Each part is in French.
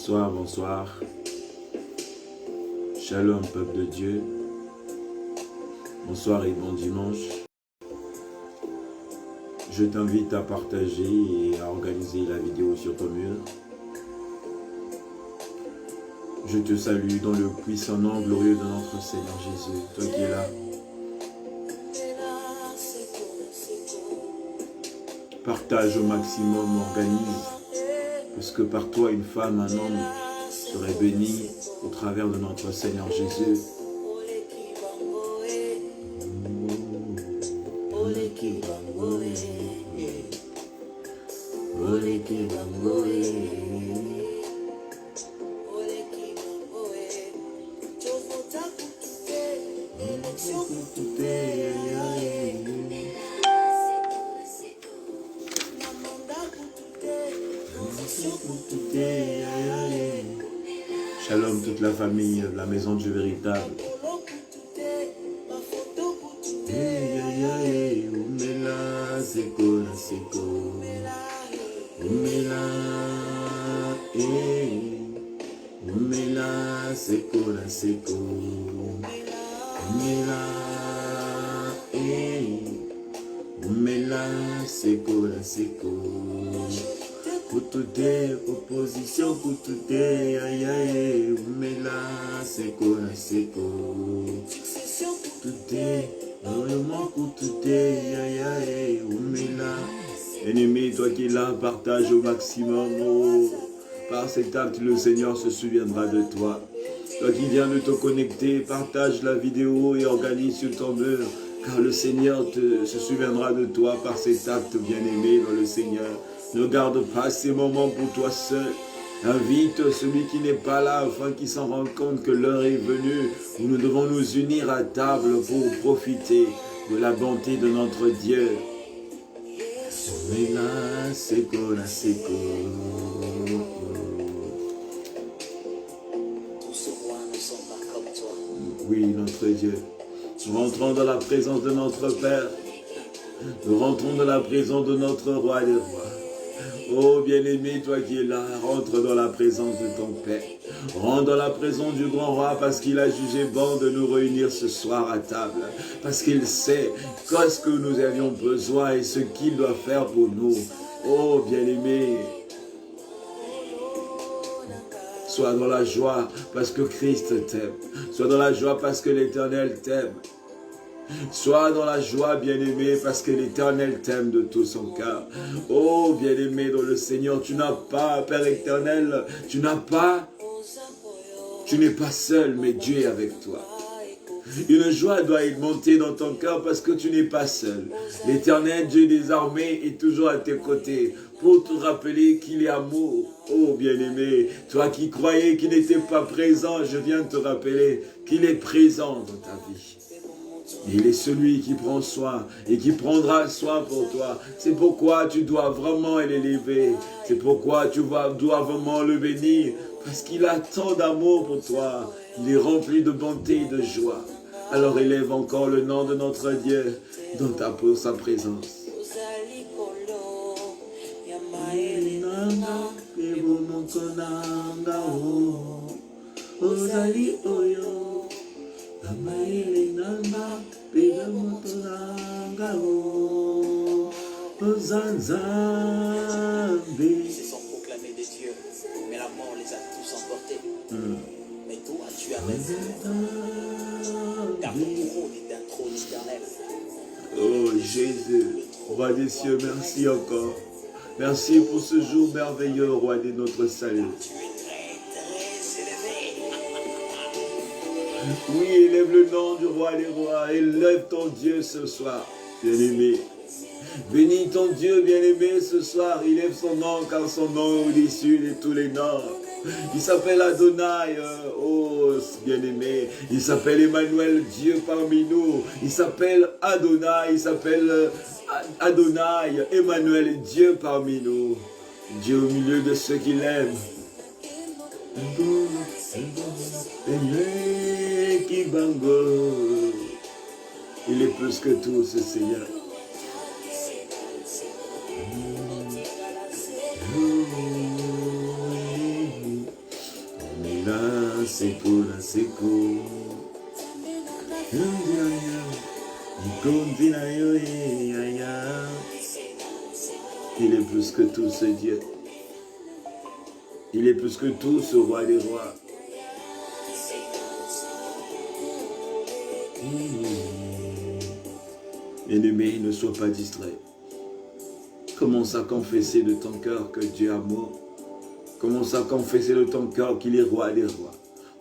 Bonsoir, bonsoir. Shalom, peuple de Dieu. Bonsoir et bon dimanche. Je t'invite à partager et à organiser la vidéo sur ton mur. Je te salue dans le puissant nom glorieux de notre Seigneur Jésus, toi qui es là. Partage au maximum, organise, parce que par toi, une femme, un homme serait béni au travers de notre Seigneur Jésus. Shalom toute la famille de la maison Dieu véritable. Koutoudé, opposition, koutoudé, aïe aïe, oumela, seko, koutoudé, vraiment koutoudé, aïe aïe, oumela. Ennemi, toi qui es là, partage au maximum, oh. Par cet acte, le Seigneur se souviendra de toi. Toi qui viens de te connecter, partage la vidéo et organise sur ton mur, car le Seigneur se souviendra de toi par cet acte bien-aimé dans le Seigneur. Ne garde pas ces moments pour toi seul. Invite celui qui n'est pas là afin qu'il s'en rende compte que l'heure est venue où nous devons nous unir à table pour profiter de la bonté de notre Dieu. Oui, notre Dieu. Nous rentrons dans la présence de notre Père. Nous rentrons dans la présence de notre Roi des Rois. Oh bien-aimé, toi qui es là, rentre dans la présence de ton Père. Rentre dans la présence du grand roi parce qu'il a jugé bon de nous réunir ce soir à table. Parce qu'il sait qu'est-ce que nous avions besoin et ce qu'il doit faire pour nous. Oh bien-aimé, sois dans la joie parce que Christ t'aime. Sois dans la joie parce que l'Éternel t'aime. Sois dans la joie, bien-aimé, parce que l'Éternel t'aime de tout son cœur. Oh, bien-aimé dans le Seigneur, tu n'as pas, Père éternel, tu n'es pas seul, mais Dieu est avec toi. Une joie doit monter dans ton cœur parce que tu n'es pas seul. L'Éternel, Dieu des armées, est toujours à tes côtés pour te rappeler qu'il est amour. Oh, bien-aimé, toi qui croyais qu'il n'était pas présent, je viens te rappeler qu'il est présent dans ta vie. Il est celui qui prend soin et qui prendra soin pour toi. C'est pourquoi tu dois vraiment l'élever. C'est pourquoi tu dois vraiment le bénir. Parce qu'il a tant d'amour pour toi. Il est rempli de bonté et de joie. Alors élève encore le nom de notre Dieu dans sa présence. Ils se sont proclamés des dieux, mais la mort les a tous emportés. Mais toi, tu as resté, car ton trône est un trône éternel. Oh Jésus, Roi des cieux, merci encore. Merci pour ce jour merveilleux, Roi de notre salut. Tu es très élevé. Oui, élève le nom du Roi des rois. Élève ton Dieu ce soir, bien-aimé. Bénis ton Dieu, bien-aimé, ce soir. Il élève son nom, car son nom est au-dessus de tous les noms. Il s'appelle Adonai, oh bien-aimé. Il s'appelle Emmanuel, Dieu parmi nous. Il s'appelle Adonai, Adonai, Emmanuel, Dieu parmi nous. Dieu au milieu de ceux qui l'aiment. Il est plus que tout, ce Seigneur. Il est plus que tout ce Dieu. Il est plus que tout ce roi des rois. Bien-aimé, ne sois pas distrait. Commence à confesser de ton cœur que Dieu est amour. Commence à confesser de ton cœur qu'il est roi des rois.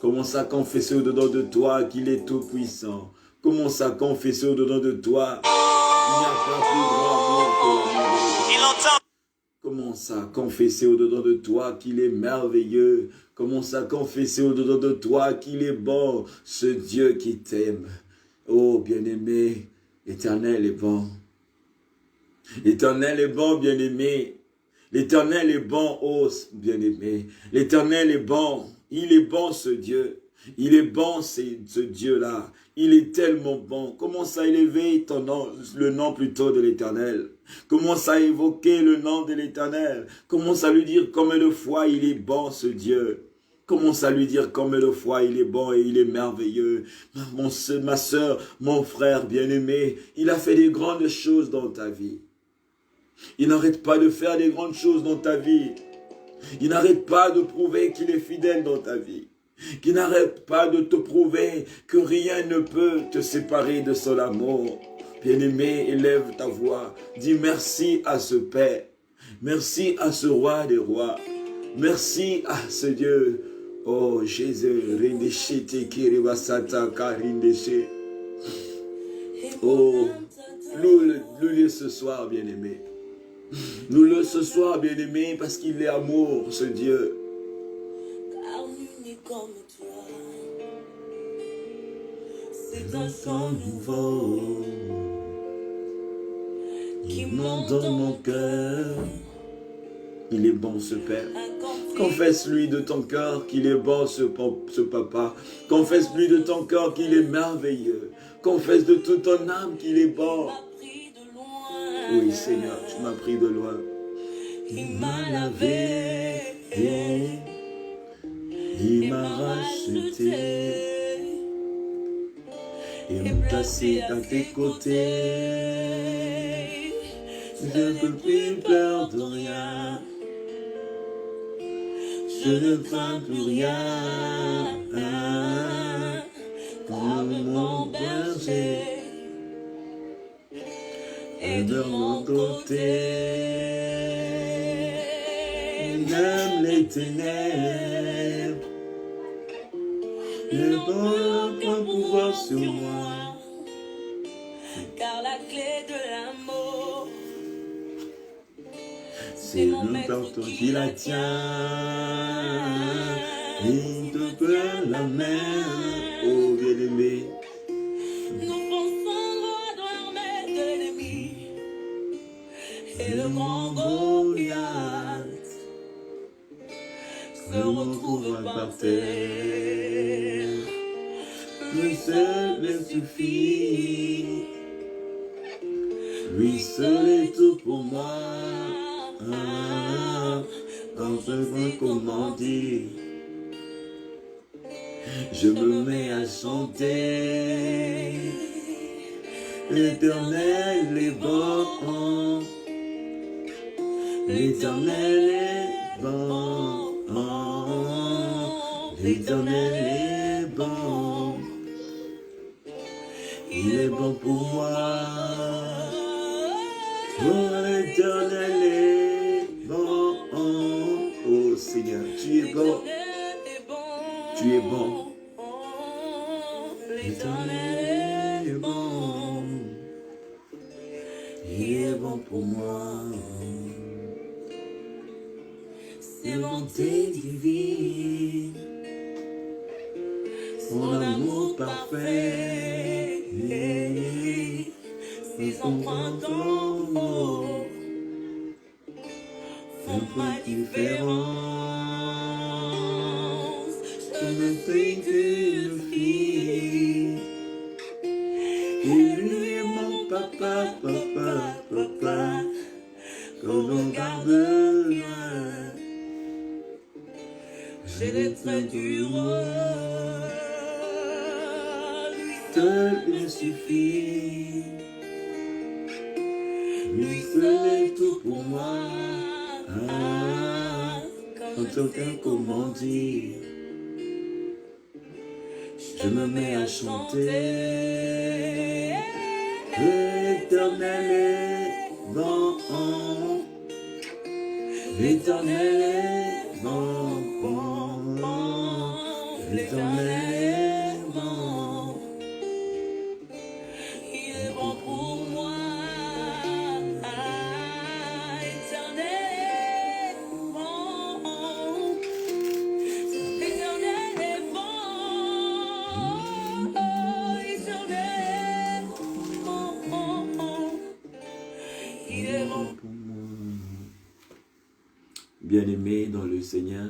Commence à confesser au-dedans de toi qu'il est tout puissant. Commence à confesser au-dedans de toi qu'il n'y a pas plus grand amour que l'amour de Dieu. Commence à confesser au-dedans de toi qu'il est merveilleux. Commence à confesser au-dedans de toi qu'il est bon, ce Dieu qui t'aime. Oh, bien-aimé, l'Éternel est bon. L'Éternel est bon, bien-aimé. L'Éternel est bon, oh, bien-aimé. L'Éternel est bon. Il est bon, ce Dieu. Il est bon, ce Dieu-là. Il est tellement bon. Commence à élever ton nom, le nom plutôt de l'Éternel. Commence à évoquer le nom de l'Éternel. Commence à lui dire combien de fois il est bon, ce Dieu. Commence à lui dire combien de fois il est bon et il est merveilleux. Ma soeur, mon frère bien-aimé, il a fait des grandes choses dans ta vie. Il n'arrête pas de faire des grandes choses dans ta vie. Il n'arrête pas de prouver qu'il est fidèle dans ta vie. Qu'il n'arrête pas de te prouver que rien ne peut te séparer de son amour. Bien-aimé, élève ta voix. Dis merci à ce Père. Merci à ce roi des rois. Merci à ce Dieu. Oh Jésus, oh, loue-le ce soir, bien-aimé. Loue-le ce soir, bien-aimé, parce qu'il est amour, ce Dieu. Car nul n'est comme toi. C'est un sang nouveau qui monte dans mon cœur. Il est bon, ce Père. Confesse-lui de ton cœur qu'il est bon, ce papa. Confesse-lui de ton cœur qu'il est merveilleux. Confesse de toute ton âme qu'il est bon. Oui, Seigneur, tu m'as pris de loin. Il m'a lavé, il m'a racheté et me placé à tes côtés. Je ne peux plus peur de rien. Je ne crains plus rien. Comme mon berger est de mon côté. Il aime les ténèbres. Le bon point pouvoir sur moi. car la clé de l'amour, c'est le maître qui la tient. Il te prend la main, oh bien-aimé. nous fonçons droit dans l'armée de l'ennemi. Et le grand Goliath se retrouve par terre. Lui seul il suffit. Lui seul est tout pour moi. Quand je vois comment dire, je me mets à chanter. L'Éternel est bon. L'Éternel est bon. L'Éternel est bon. Il est bon pour moi. Oh, l'Éternel est bon. Oh Seigneur, tu es bon. Tu es bon. L'Éternel est bon. Il est bon pour moi. C'est bonté divine, Son amour parfait. sans printemps beau, Un point différent. Je ne suis qu'une fille. Et lui est mon papa, papa, papa. Qu'on nous garde loin. j'ai les traits du roi. Lui Seul il suffit. lui seul est tout pour moi. Ah, quand aucun comment dire, je me mets à chanter. L'Éternel est bon, l'Éternel est bon, l'Éternel est bon, Il est bon pour moi. Éternel est bon. Éternel est bon. Éternel est bon. Il est bon. pour moi. Bien-aimé dans le Seigneur,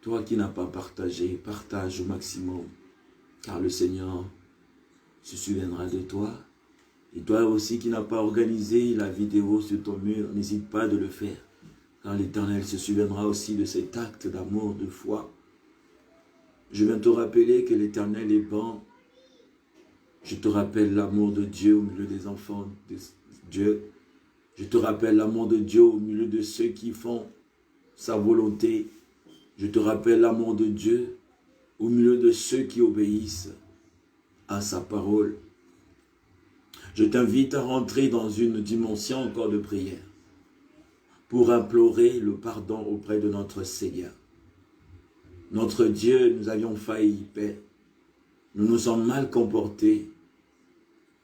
toi qui n'as pas partagé, partage au maximum, car le Seigneur se souviendra de toi. Et toi aussi qui n'as pas organisé la vidéo sur ton mur, n'hésite pas de le faire, car l'Éternel se souviendra aussi de cet acte d'amour, de foi. Je viens te rappeler que l'Éternel est bon. Je te rappelle l'amour de Dieu au milieu des enfants de Dieu. Je te rappelle l'amour de Dieu au milieu de ceux qui font sa volonté. Je te rappelle l'amour de Dieu au milieu de ceux qui obéissent à sa parole. Je t'invite à rentrer dans une dimension encore de prière pour implorer le pardon auprès de notre Seigneur. Notre Dieu, nous avions failli, Père. Nous nous sommes mal comportés.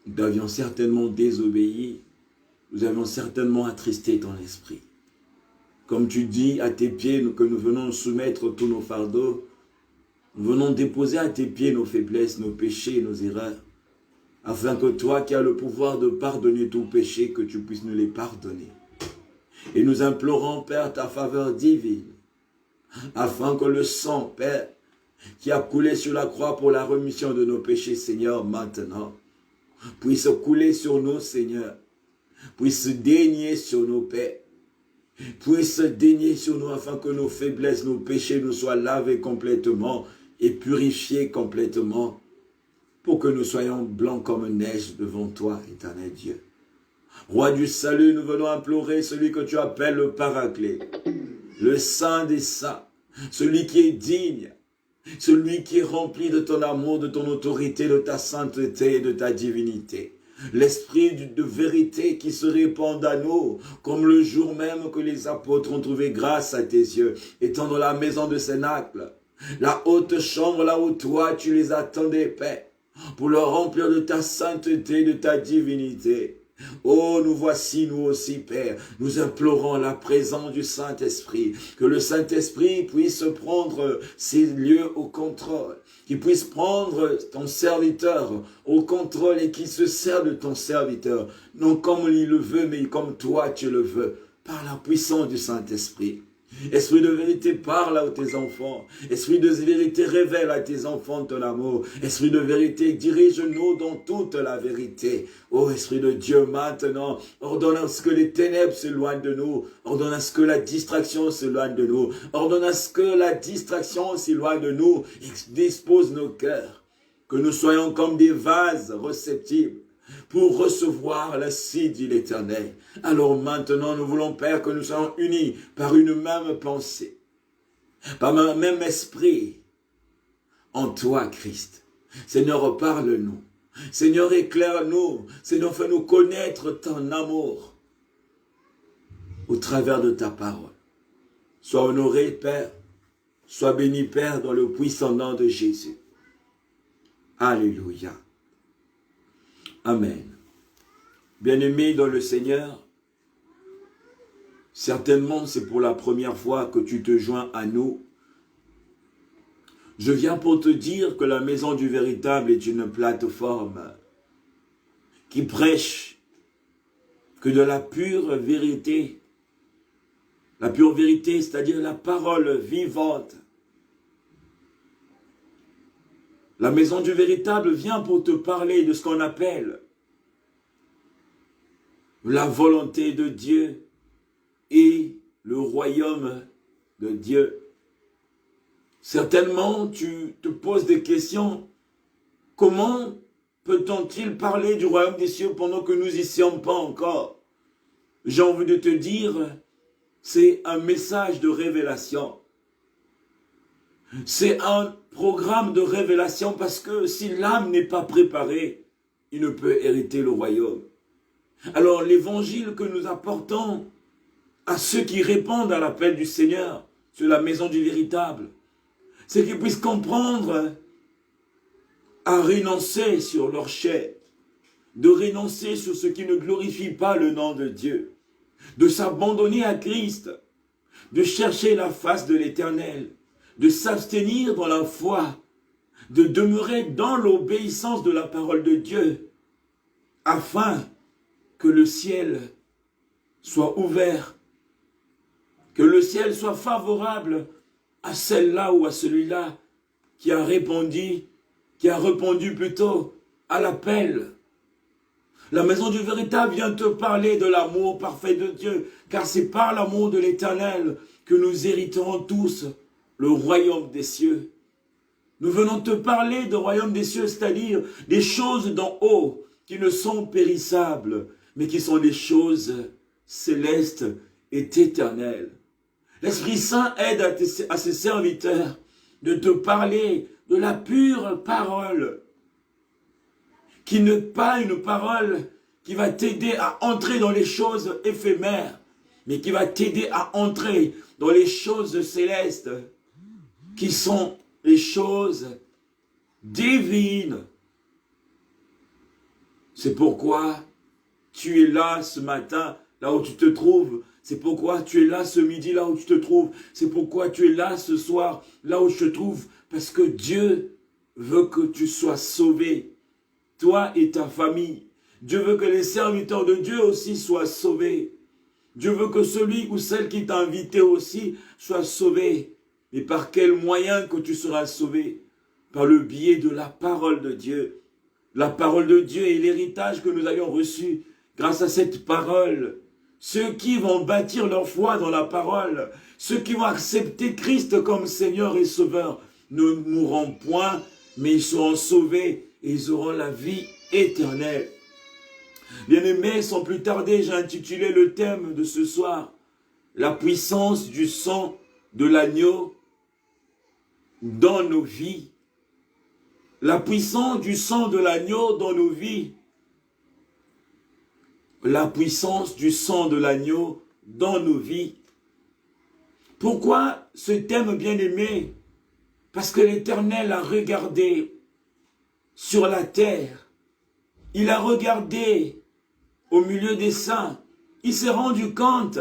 Nous avions certainement désobéi. Nous avions certainement attristé ton esprit. Comme tu dis à tes pieds que nous venons soumettre tous nos fardeaux, nous venons déposer à tes pieds nos faiblesses, nos péchés, nos erreurs, afin que toi qui as le pouvoir de pardonner tout péché, que tu puisses nous les pardonner. Et nous implorons, Père, ta faveur divine, afin que le sang, Père, qui a coulé sur la croix pour la remission de nos péchés, Seigneur, maintenant, puisse couler sur nous, Seigneur, puisse daigner sur nos pères, puisse daigner sur nous afin que nos faiblesses, nos péchés nous soient lavés complètement et purifiés complètement pour que nous soyons blancs comme neige devant toi, éternel Dieu. Roi du salut, nous venons implorer celui que tu appelles le Paraclet, le Saint des Saints, celui qui est digne, celui qui est rempli de ton amour, de ton autorité, de ta sainteté et de ta divinité. L'esprit de vérité qui se répand à nous, comme le jour même que les apôtres ont trouvé grâce à tes yeux, étant dans la maison de Cénacle, la haute chambre là où toi tu les attendais, Père, pour leur remplir de ta sainteté, de ta divinité. Oh, nous voici, nous aussi, Père, nous implorons la présence du Saint-Esprit, que le Saint-Esprit puisse prendre ces lieux au contrôle, qu'il puisse prendre ton serviteur au contrôle et qu'il se sert de ton serviteur, non comme il le veut, mais comme toi tu le veux, par la puissance du Saint-Esprit. Esprit de vérité, parle à tes enfants. Esprit de vérité, révèle à tes enfants ton amour. Esprit de vérité, dirige-nous dans toute la vérité. Ô Esprit de Dieu, maintenant, ordonne à ce que les ténèbres s'éloignent de nous. Ordonne à ce que la distraction s'éloigne de nous. Ordonne à ce que la distraction s'éloigne de nous. Dispose nos cœurs. Que nous soyons comme des vases réceptibles pour recevoir l'acide de l'Éternel. Alors maintenant, nous voulons, Père, que nous soyons unis par une même pensée, par un même esprit en toi, Christ. Seigneur, parle-nous. Seigneur, éclaire-nous. Seigneur, fais-nous connaître ton amour au travers de ta parole. Sois honoré, Père. Sois béni, Père, dans le puissant nom de Jésus. Alléluia. Amen. Bien-aimé dans le Seigneur, certainement c'est pour la première fois que tu te joins à nous. Je viens pour te dire que la Maison du Véritable est une plateforme qui prêche que de la pure vérité. La pure vérité, c'est-à-dire la parole vivante. La Maison du Véritable vient pour te parler de ce qu'on appelle la volonté de Dieu et le royaume de Dieu. Certainement, tu te poses des questions. Comment peut-on-il parler du royaume des cieux pendant que nous n'y sommes pas encore? J'ai envie de te dire, c'est un message de révélation. C'est un programme de révélation parce que si l'âme n'est pas préparée, il ne peut hériter le royaume. Alors l'évangile que nous apportons à ceux qui répondent à l'appel du Seigneur sur la maison du véritable, c'est qu'ils puissent comprendre à renoncer sur leur chair, de renoncer sur ce qui ne glorifie pas le nom de Dieu, de s'abandonner à Christ, de chercher la face de l'Éternel, de s'abstenir dans la foi, de demeurer dans l'obéissance de la parole de Dieu, afin que le ciel soit ouvert, que le ciel soit favorable à celle-là ou à celui-là qui a répondu plutôt à l'appel. La maison du véritable vient te parler de l'amour parfait de Dieu, car c'est par l'amour de l'Éternel que nous hériterons tous le royaume des cieux. Nous venons te parler du royaume des cieux, c'est-à-dire des choses d'en haut qui ne sont périssables, mais qui sont des choses célestes et éternelles. L'Esprit Saint aide à ses serviteurs de te parler de la pure parole, qui n'est pas une parole qui va t'aider à entrer dans les choses éphémères, mais qui va t'aider à entrer dans les choses célestes, qui sont les choses divines. C'est pourquoi tu es là ce matin, là où tu te trouves. C'est pourquoi tu es là ce midi, là où tu te trouves. C'est pourquoi tu es là ce soir, là où je te trouve. Parce que Dieu veut que tu sois sauvé, toi et ta famille. Dieu veut que les serviteurs de Dieu aussi soient sauvés. Dieu veut que celui ou celle qui t'a invité aussi soit sauvé. Mais par quel moyen que tu seras sauvé? Par le biais de la parole de Dieu. La parole de Dieu est l'héritage que nous avions reçu grâce à cette parole. Ceux qui vont bâtir leur foi dans la parole, ceux qui vont accepter Christ comme Seigneur et Sauveur, ne mourront point, mais ils seront sauvés et ils auront la vie éternelle. Bien-aimés, sans plus tarder, j'ai intitulé le thème de ce soir, la puissance du sang de l'agneau dans nos vies. La puissance du sang de l'agneau dans nos vies. La puissance du sang de l'agneau dans nos vies. Pourquoi ce thème bien-aimé? Parce que l'Éternel a regardé sur la terre. Il a regardé au milieu des saints. Il s'est rendu compte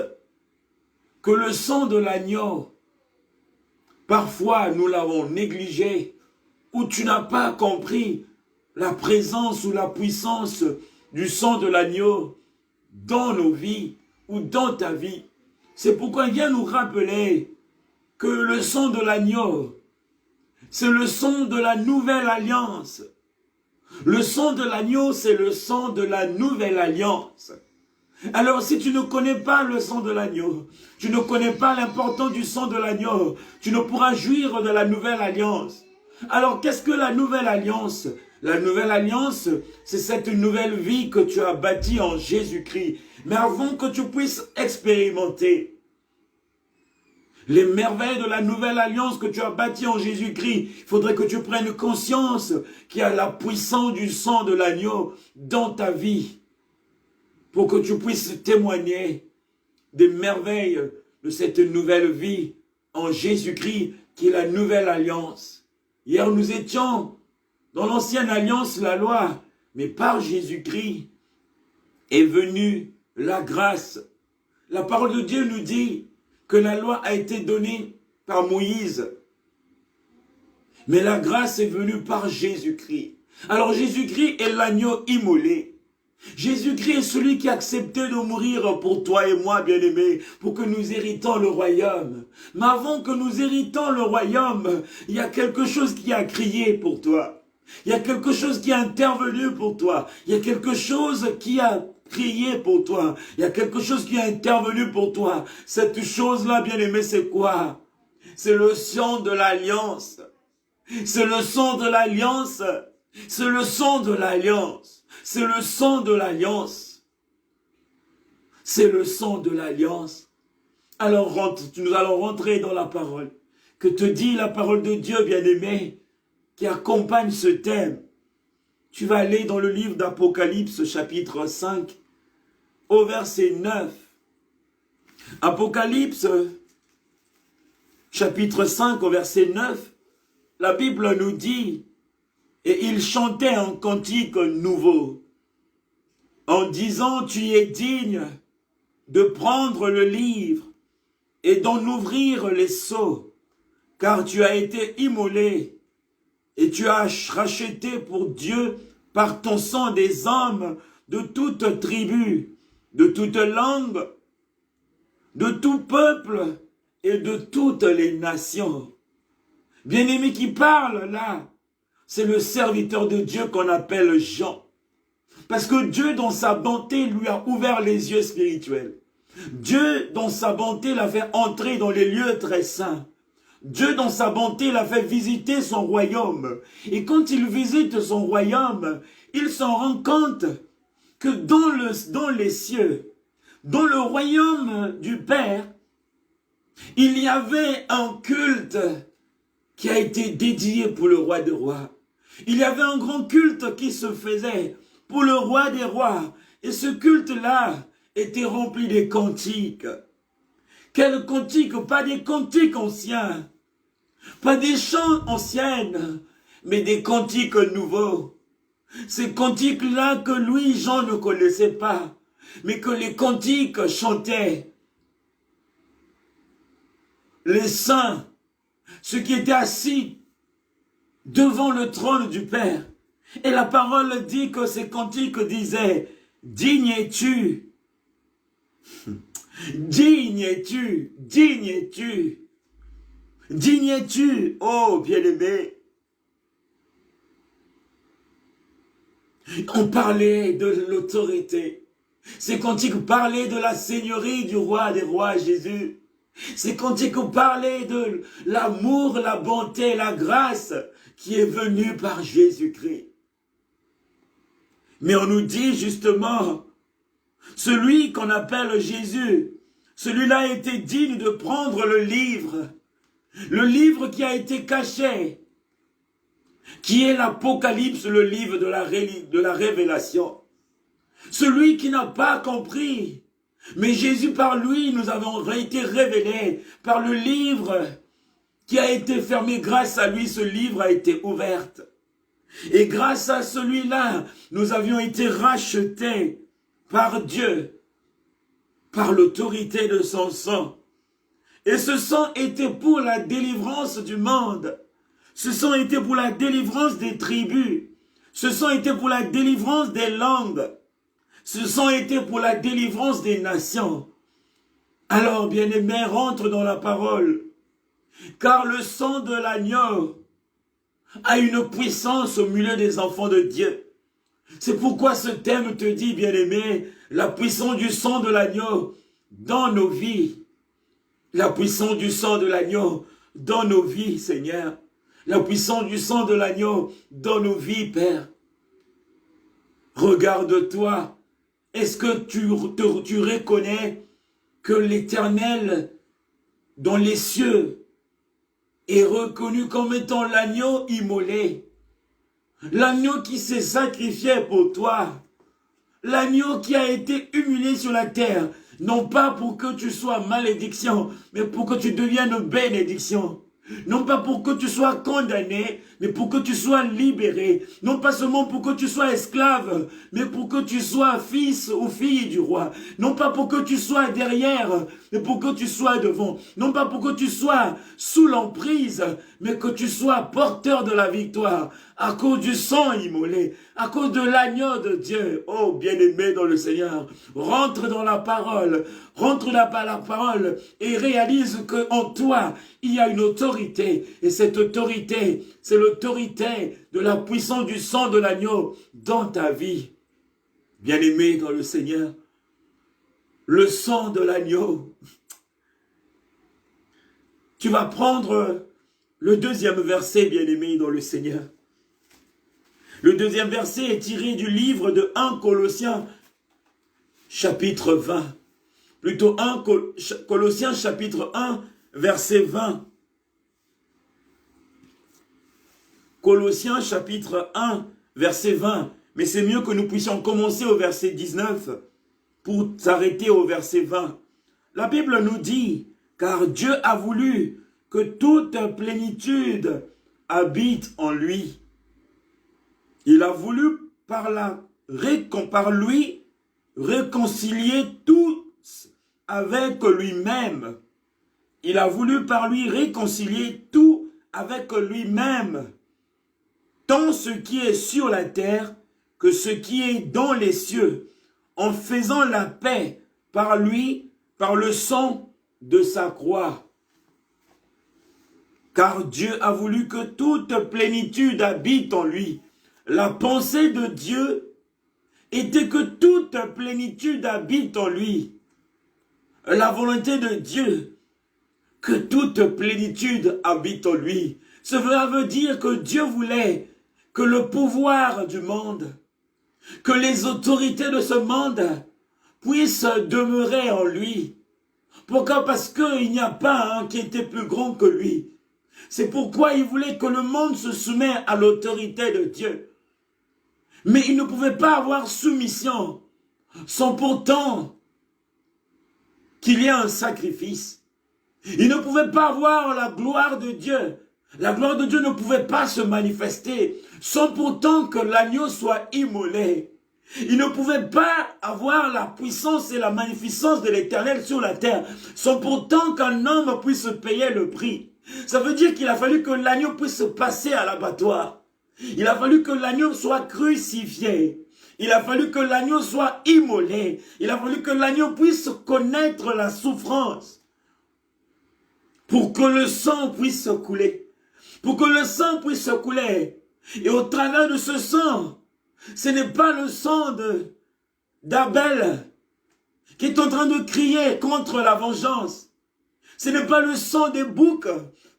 que le sang de l'agneau, parfois nous l'avons négligé, ou tu n'as pas compris la présence ou la puissance du sang de l'agneau dans nos vies ou dans ta vie. C'est pourquoi il vient nous rappeler que le sang de l'agneau, c'est le sang de la nouvelle alliance. Le sang de l'agneau, c'est le sang de la nouvelle alliance. Alors si tu ne connais pas le sang de l'agneau, tu ne connais pas l'importance du sang de l'agneau, tu ne pourras jouir de la nouvelle alliance. Alors qu'est-ce que la nouvelle alliance? La nouvelle alliance, c'est cette nouvelle vie que tu as bâtie en Jésus-Christ. Mais avant que tu puisses expérimenter les merveilles de la nouvelle alliance que tu as bâtie en Jésus-Christ, il faudrait que tu prennes conscience qu'il y a la puissance du sang de l'agneau dans ta vie pour que tu puisses témoigner des merveilles de cette nouvelle vie en Jésus-Christ qui est la nouvelle alliance. Hier, nous étions dans l'ancienne alliance, la loi, mais par Jésus-Christ est venue la grâce. La parole de Dieu nous dit que la loi a été donnée par Moïse, mais la grâce est venue par Jésus-Christ. Alors Jésus-Christ est l'agneau immolé. Jésus-Christ est celui qui a accepté de mourir pour toi et moi, bien-aimés, pour que nous héritons le royaume. Mais avant que nous héritons le royaume, il y a quelque chose qui a crié pour toi. Il y a quelque chose qui a intervenu pour toi. Il y a quelque chose qui a crié pour toi. Il y a quelque chose qui a intervenu pour toi. Cette chose-là, bien-aimé, c'est quoi? C'est le sang de l'alliance. C'est le sang de l'alliance. C'est le sang de l'alliance. C'est le sang de l'alliance. C'est le sang de l'alliance. Alors nous allons rentrer dans la parole. Que te dit la parole de Dieu, bien-aimé, qui accompagne ce thème. Tu vas aller dans le livre d'Apocalypse, chapitre 5, au verset 9. Apocalypse, chapitre 5, au verset 9, la Bible nous dit, et il chantait un cantique nouveau, en disant, tu es digne de prendre le livre et d'en ouvrir les sceaux, car tu as été immolé et tu as racheté pour Dieu par ton sang des hommes de toute tribu, de toute langue, de tout peuple et de toutes les nations. Bien-aimé qui parle là, c'est le serviteur de Dieu qu'on appelle Jean. Parce que Dieu, dans sa bonté, lui a ouvert les yeux spirituels. Dieu, dans sa bonté, l'a fait entrer dans les lieux très saints. Dieu, dans sa bonté, l'a fait visiter son royaume. Et quand il visite son royaume, il s'en rend compte que dans les cieux, dans le royaume du Père, il y avait un culte qui a été dédié pour le roi des rois. Il y avait un grand culte qui se faisait pour le roi des rois. Et ce culte-là était rempli de cantiques. Quels cantiques? Pas des cantiques anciens, pas des chants anciens, mais des cantiques nouveaux. Ces cantiques-là que lui, Jean, ne connaissait pas, mais que les cantiques chantaient. Les saints, ceux qui étaient assis devant le trône du Père. Et la parole dit que ces cantiques disaient, digne es-tu, digne es-tu, digne es-tu, digne es-tu, oh bien-aimé. On parlait de l'autorité. Ces cantiques parlaient de la seigneurie du roi des rois, Jésus. Ces cantiques parlaient de l'amour, la bonté, la grâce qui est venue par Jésus-Christ. Mais on nous dit justement, celui qu'on appelle Jésus, celui-là était digne de prendre le livre qui a été caché, qui est l'Apocalypse, le livre de la révélation. Celui qui n'a pas compris, mais Jésus par lui, nous avons été révélés par le livre qui a été fermé. Grâce à lui, ce livre a été ouvert. Et grâce à celui-là, nous avions été rachetés par Dieu, par l'autorité de son sang. Et ce sang était pour la délivrance du monde. Ce sang était pour la délivrance des tribus. Ce sang était pour la délivrance des langues. Ce sang était pour la délivrance des nations. Alors, bien-aimés, rentre dans la parole. Car le sang de l'agneau a une puissance au milieu des enfants de Dieu. C'est pourquoi ce thème te dit, bien-aimé, la puissance du sang de l'agneau dans nos vies. La puissance du sang de l'agneau dans nos vies, Seigneur. La puissance du sang de l'agneau dans nos vies, Père. Regarde-toi. Est-ce que tu reconnais que l'Éternel, dans les cieux, est reconnu comme étant l'agneau immolé? L'agneau qui s'est sacrifié pour toi. L'agneau qui a été humilié sur la terre. Non pas pour que tu sois malédiction, mais pour que tu deviennes bénédiction. Non pas pour que tu sois condamné, mais pour que tu sois libéré. Non pas seulement pour que tu sois esclave, mais pour que tu sois fils ou fille du roi. Non pas pour que tu sois derrière, mais pour que tu sois devant. Non pas pour que tu sois sous l'emprise, mais que tu sois porteur de la victoire. À cause du sang immolé, à cause de l'agneau de Dieu. Oh, bien-aimé dans le Seigneur, rentre dans la parole, rentre dans la parole et réalise qu'en toi, il y a une autorité. Et cette autorité, c'est l'autorité de la puissance du sang de l'agneau dans ta vie. Bien-aimé dans le Seigneur, le sang de l'agneau. Tu vas prendre le deuxième verset, bien-aimé dans le Seigneur. Le deuxième verset est tiré du livre de 1 Colossiens, chapitre 20. Plutôt 1 Colossiens, chapitre 1, verset 20. Colossiens, chapitre 1, verset 20. Mais c'est mieux que nous puissions commencer au verset 19 pour s'arrêter au verset 20. La Bible nous dit, car Dieu a voulu que toute plénitude habite en lui. Il a voulu par lui réconcilier tous avec lui-même. Il a voulu par lui réconcilier tout avec lui-même, tant ce qui est sur la terre que ce qui est dans les cieux, en faisant la paix par lui, par le sang de sa croix. Car Dieu a voulu que toute plénitude habite en lui. La pensée de Dieu était que toute plénitude habite en lui. La volonté de Dieu, que toute plénitude habite en lui. Cela veut dire que Dieu voulait que le pouvoir du monde, que les autorités de ce monde puissent demeurer en lui. Pourquoi? Parce qu'il n'y a pas un qui était plus grand que lui. C'est pourquoi il voulait que le monde se soumette à l'autorité de Dieu. Mais il ne pouvait pas avoir soumission sans pourtant qu'il y ait un sacrifice. Il ne pouvait pas avoir la gloire de Dieu. La gloire de Dieu ne pouvait pas se manifester sans pourtant que l'agneau soit immolé. Il ne pouvait pas avoir la puissance et la magnificence de l'Éternel sur la terre sans pourtant qu'un homme puisse payer le prix. Ça veut dire qu'il a fallu que l'agneau puisse passer à l'abattoir. Il a fallu que l'agneau soit crucifié. Il a fallu que l'agneau soit immolé. Il a fallu que l'agneau puisse connaître la souffrance pour que le sang puisse couler. Pour que le sang puisse couler. Et au travers de ce sang, ce n'est pas le sang d'Abel qui est en train de crier contre la vengeance. Ce n'est pas le sang des boucs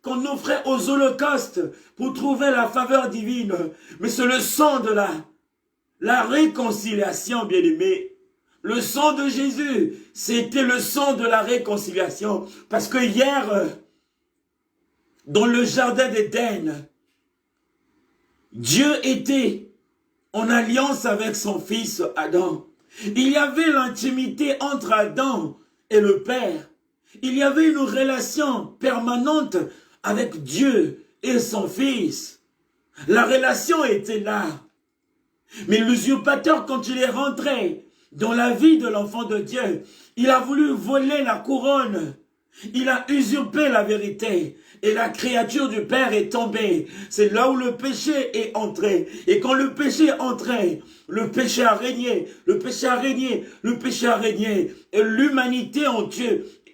qu'on offrait aux holocaustes pour trouver la faveur divine. Mais c'est le sang de la réconciliation, bien-aimé. Le sang de Jésus, c'était le sang de la réconciliation. Parce que hier, dans le jardin d'Éden, Dieu était en alliance avec son fils Adam. Il y avait l'intimité entre Adam et le Père. Il y avait une relation permanente avec Dieu et son fils. La relation était là. Mais l'usurpateur, quand il est rentré dans la vie de l'enfant de Dieu, il a voulu voler la couronne. Il a usurpé la vérité. Et la créature du Père est tombée. C'est là où le péché est entré. Et quand le péché est entré, le péché a régné. Le péché a régné. Le péché a régné. Et l'humanité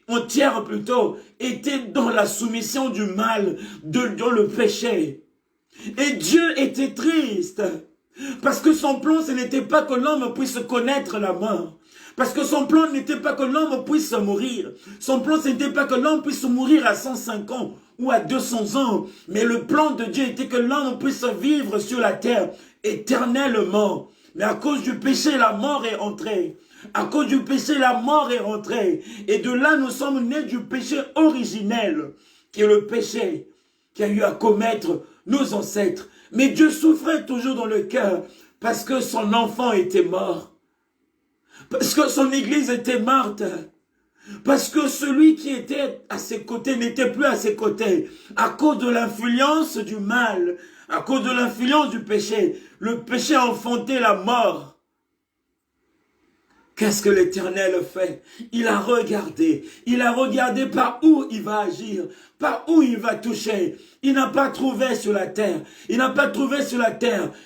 entière plutôt, était dans la soumission du mal, dans le péché. Et Dieu était triste. Parce que son plan, ce n'était pas que l'homme puisse connaître la mort. Parce que son plan n'était pas que l'homme puisse mourir. Son plan, ce n'était pas que l'homme puisse mourir à 105 ans ou à 200 ans. Mais le plan de Dieu était que l'homme puisse vivre sur la terre éternellement. Mais à cause du péché, la mort est entrée. À cause du péché, la mort est rentrée. Et de là, nous sommes nés du péché originel, qui est le péché qui a eu à commettre nos ancêtres. Mais Dieu souffrait toujours dans le cœur parce que son enfant était mort. Parce que son église était morte. Parce que celui qui était à ses côtés n'était plus à ses côtés. À cause de l'influence du mal, à cause de l'influence du péché. Le péché a enfanté la mort. Qu'est-ce que l'Éternel fait? Il a regardé par où il va agir, par où il va toucher. Il n'a pas trouvé sur la terre,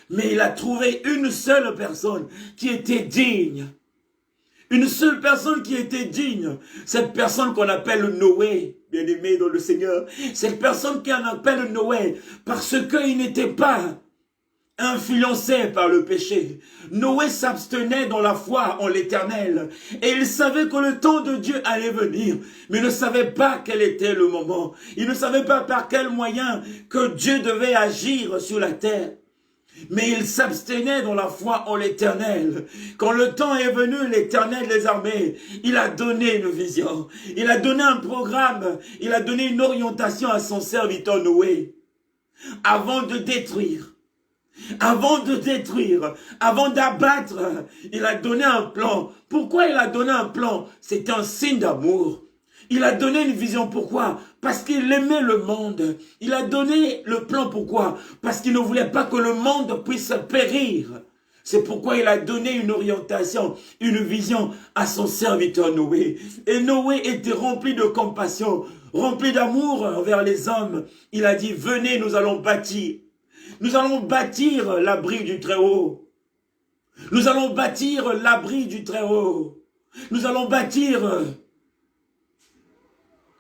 mais il a trouvé une seule personne qui était digne. Une seule personne qui était digne. Cette personne qu'on appelle Noé, bien-aimé dans le Seigneur. Cette personne qu'on appelle Noé, parce qu'il n'était pas influencé par le péché. Noé s'abstenait dans la foi en l'Éternel. Et il savait que le temps de Dieu allait venir. Mais il ne savait pas quel était le moment. Il ne savait pas par quel moyen que Dieu devait agir sur la terre. Mais il s'abstenait dans la foi en l'Éternel. Quand le temps est venu, l'Éternel des armées, il a donné une vision. Il a donné un programme. Il a donné une orientation à son serviteur Noé. Avant de détruire, avant d'abattre, il a donné un plan. Pourquoi il a donné un plan? C'est un signe d'amour. Il a donné une vision. Pourquoi? Parce qu'il aimait le monde. Il a donné le plan. Pourquoi? Parce qu'il ne voulait pas que le monde puisse périr. C'est pourquoi il a donné une orientation, une vision à son serviteur Noé. Et Noé était rempli de compassion, rempli d'amour envers les hommes. Il a dit, venez, nous allons bâtir. Nous allons bâtir l'abri du Très-Haut. Nous allons bâtir l'abri du Très-Haut. Nous allons bâtir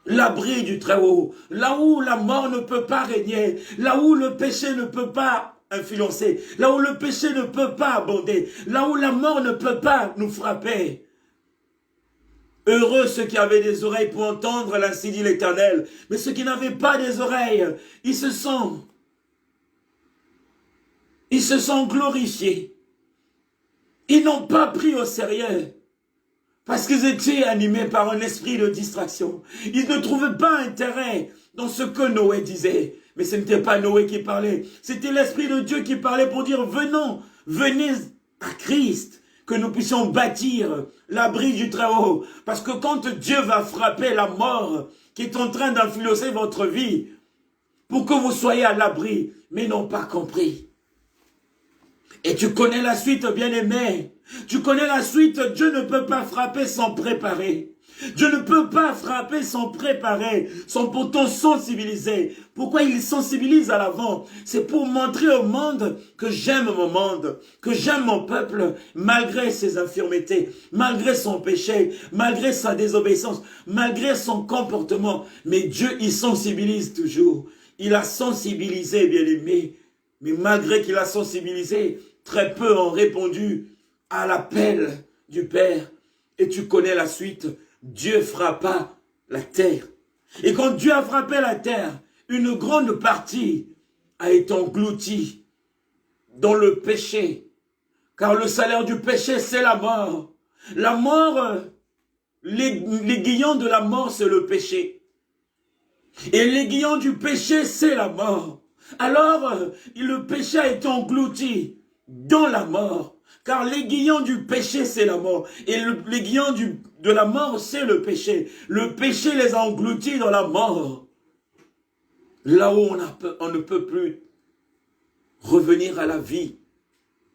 l'abri du Très-Haut. Là où la mort ne peut pas régner. Là où le péché ne peut pas influencer. Là où le péché ne peut pas abonder. Là où la mort ne peut pas nous frapper. Heureux ceux qui avaient des oreilles pour entendre, ainsi dit l'Éternel. Mais ceux qui n'avaient pas des oreilles, ils se sont glorifiés. Ils n'ont pas pris au sérieux. Parce qu'ils étaient animés par un esprit de distraction. Ils ne trouvaient pas intérêt dans ce que Noé disait. Mais ce n'était pas Noé qui parlait. C'était l'Esprit de Dieu qui parlait pour dire, venez à Christ, que nous puissions bâtir l'abri du Très-Haut. Parce que quand Dieu va frapper la mort qui est en train d'influencer votre vie, pour que vous soyez à l'abri, mais n'ont pas compris. Et tu connais la suite, bien-aimé. Tu connais la suite. Dieu ne peut pas frapper sans préparer. Dieu ne peut pas frapper sans préparer, sans pourtant sensibiliser. Pourquoi il sensibilise à l'avant? C'est pour montrer au monde que j'aime mon monde, que j'aime mon peuple, malgré ses infirmités, malgré son péché, malgré sa désobéissance, malgré son comportement. Mais Dieu, il sensibilise toujours. Il a sensibilisé, bien-aimé. Mais malgré qu'il a sensibilisé, très peu ont répondu à l'appel du Père. Et tu connais la suite. Dieu frappa la terre. Et quand Dieu a frappé la terre, une grande partie a été engloutie dans le péché. Car le salaire du péché, c'est la mort. La mort, l'aiguillon de la mort, c'est le péché. Et l'aiguillon du péché, c'est la mort. Alors, le péché a été englouti dans la mort. Car l'aiguillon du péché, c'est la mort. Et l'aiguillon de la mort, c'est le péché. Le péché les a engloutis dans la mort. Là où on ne peut plus revenir à la vie.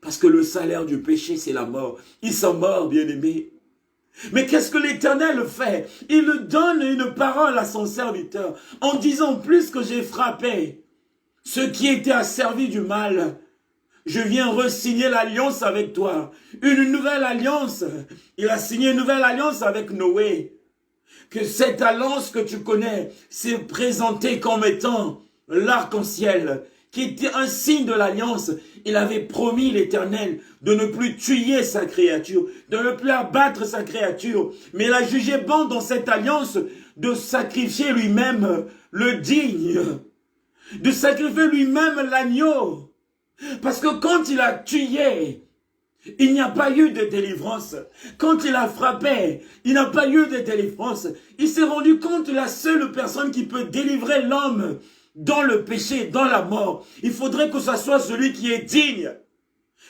Parce que le salaire du péché, c'est la mort. Ils sont morts, bien-aimés. Mais qu'est-ce que l'Éternel fait? Il donne une parole à son serviteur en disant, plus que j'ai frappé ceux qui étaient asservis du mal, je viens re-signer l'alliance avec toi. Une nouvelle alliance. Il a signé une nouvelle alliance avec Noé. Que cette alliance que tu connais s'est présentée comme étant l'arc-en-ciel, qui était un signe de l'alliance. Il avait promis l'Éternel de ne plus tuer sa créature, de ne plus abattre sa créature. Mais il a jugé bon dans cette alliance de sacrifier lui-même le digne, de sacrifier lui-même l'agneau. Parce que quand il a tué, il n'y a pas eu de délivrance. Quand il a frappé, il n'a pas eu de délivrance. Il s'est rendu compte que la seule personne qui peut délivrer l'homme dans le péché, dans la mort, il faudrait que ce soit celui qui est digne.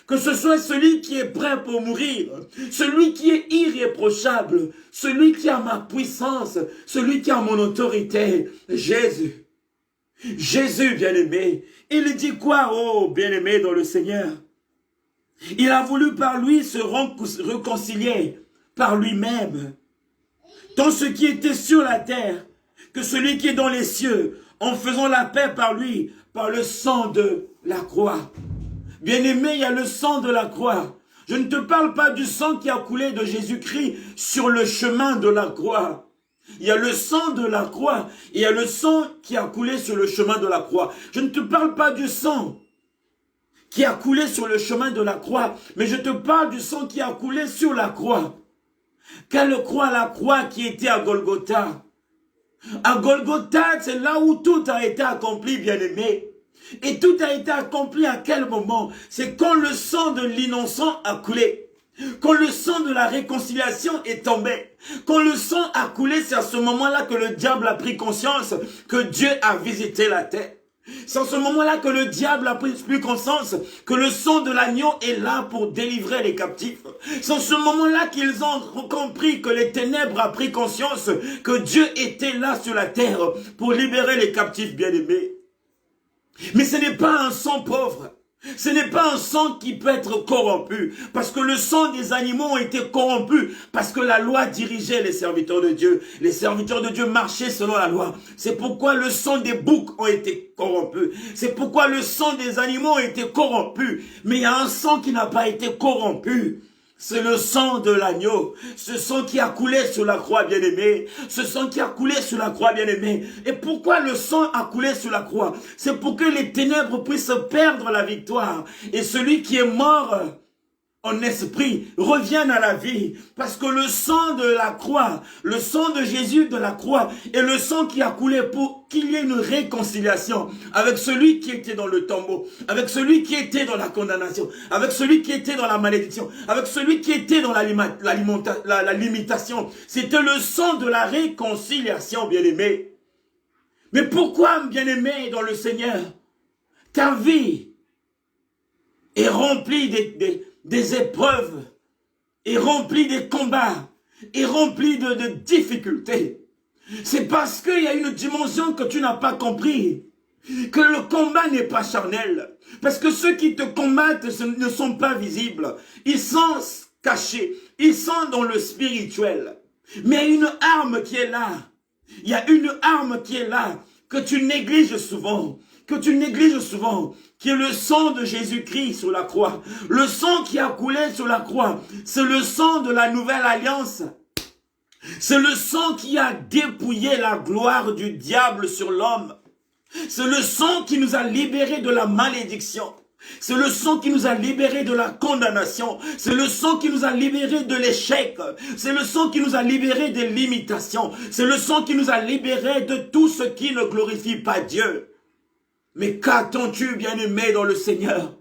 Que ce soit celui qui est prêt pour mourir. Celui qui est irréprochable. Celui qui a ma puissance. Celui qui a mon autorité. Jésus. Jésus, bien-aimé, il dit quoi, oh, bien-aimé dans le Seigneur? Il a voulu par lui se réconcilier par lui-même. Dans ce qui était sur la terre, que celui qui est dans les cieux, en faisant la paix par lui, par le sang de la croix. Bien-aimé, il y a le sang de la croix. Je ne te parle pas du sang qui a coulé de Jésus-Christ sur le chemin de la croix. Il y a le sang de la croix. Il y a le sang qui a coulé sur le chemin de la croix. Je ne te parle pas du sang qui a coulé sur le chemin de la croix, mais je te parle du sang qui a coulé sur la croix. Quelle croix? La croix qui était à Golgotha. À Golgotha, c'est là où tout a été accompli, bien-aimé. Et tout a été accompli à quel moment? C'est quand le sang de l'innocent a coulé. Quand le sang de la réconciliation est tombé. Quand le sang a coulé, c'est à ce moment-là que le diable a pris conscience que Dieu a visité la terre. C'est en ce moment-là que le diable a pris conscience que le sang de l'agneau est là pour délivrer les captifs. C'est en ce moment-là qu'ils ont compris que les ténèbres ont pris conscience que Dieu était là sur la terre pour libérer les captifs bien-aimés. Mais ce n'est pas un sang pauvre. Ce n'est pas un sang qui peut être corrompu, parce que le sang des animaux ont été corrompus, parce que la loi dirigeait les serviteurs de Dieu. Les serviteurs de Dieu marchaient selon la loi. C'est pourquoi le sang des boucs ont été corrompus. C'est pourquoi le sang des animaux a été corrompu. Mais il y a un sang qui n'a pas été corrompu. C'est le sang de l'agneau, ce sang qui a coulé sur la croix, bien-aimé, ce sang qui a coulé sur la croix, bien-aimé. Et pourquoi le sang a coulé sur la croix? C'est pour que les ténèbres puissent perdre la victoire. Et celui qui est mort en esprit revienne à la vie. Parce que le sang de la croix, le sang de Jésus de la croix, est le sang qui a coulé pour qu'il y ait une réconciliation avec celui qui était dans le tombeau, avec celui qui était dans la condamnation, avec celui qui était dans la malédiction, avec celui qui était dans la limitation. C'était le sang de la réconciliation, bien-aimé. Mais pourquoi, bien-aimé dans le Seigneur, ta vie est remplie des épreuves, est remplie des combats, est remplie de difficultés? C'est parce qu'il y a une dimension que tu n'as pas compris, que le combat n'est pas charnel. Parce que ceux qui te combattent ne sont pas visibles. Ils sont cachés, ils sont dans le spirituel. Mais il y a une arme qui est là. Il y a une arme qui est là, que tu négliges souvent. Qui est le sang de Jésus-Christ sur la croix. Le sang qui a coulé sur la croix, c'est le sang de la nouvelle alliance. C'est le sang qui a dépouillé la gloire du diable sur l'homme. C'est le sang qui nous a libérés de la malédiction. C'est le sang qui nous a libérés de la condamnation. C'est le sang qui nous a libérés de l'échec. C'est le sang qui nous a libérés des limitations. C'est le sang qui nous a libérés de tout ce qui ne glorifie pas Dieu. Mais qu'attends-tu, bien-aimé dans le Seigneur,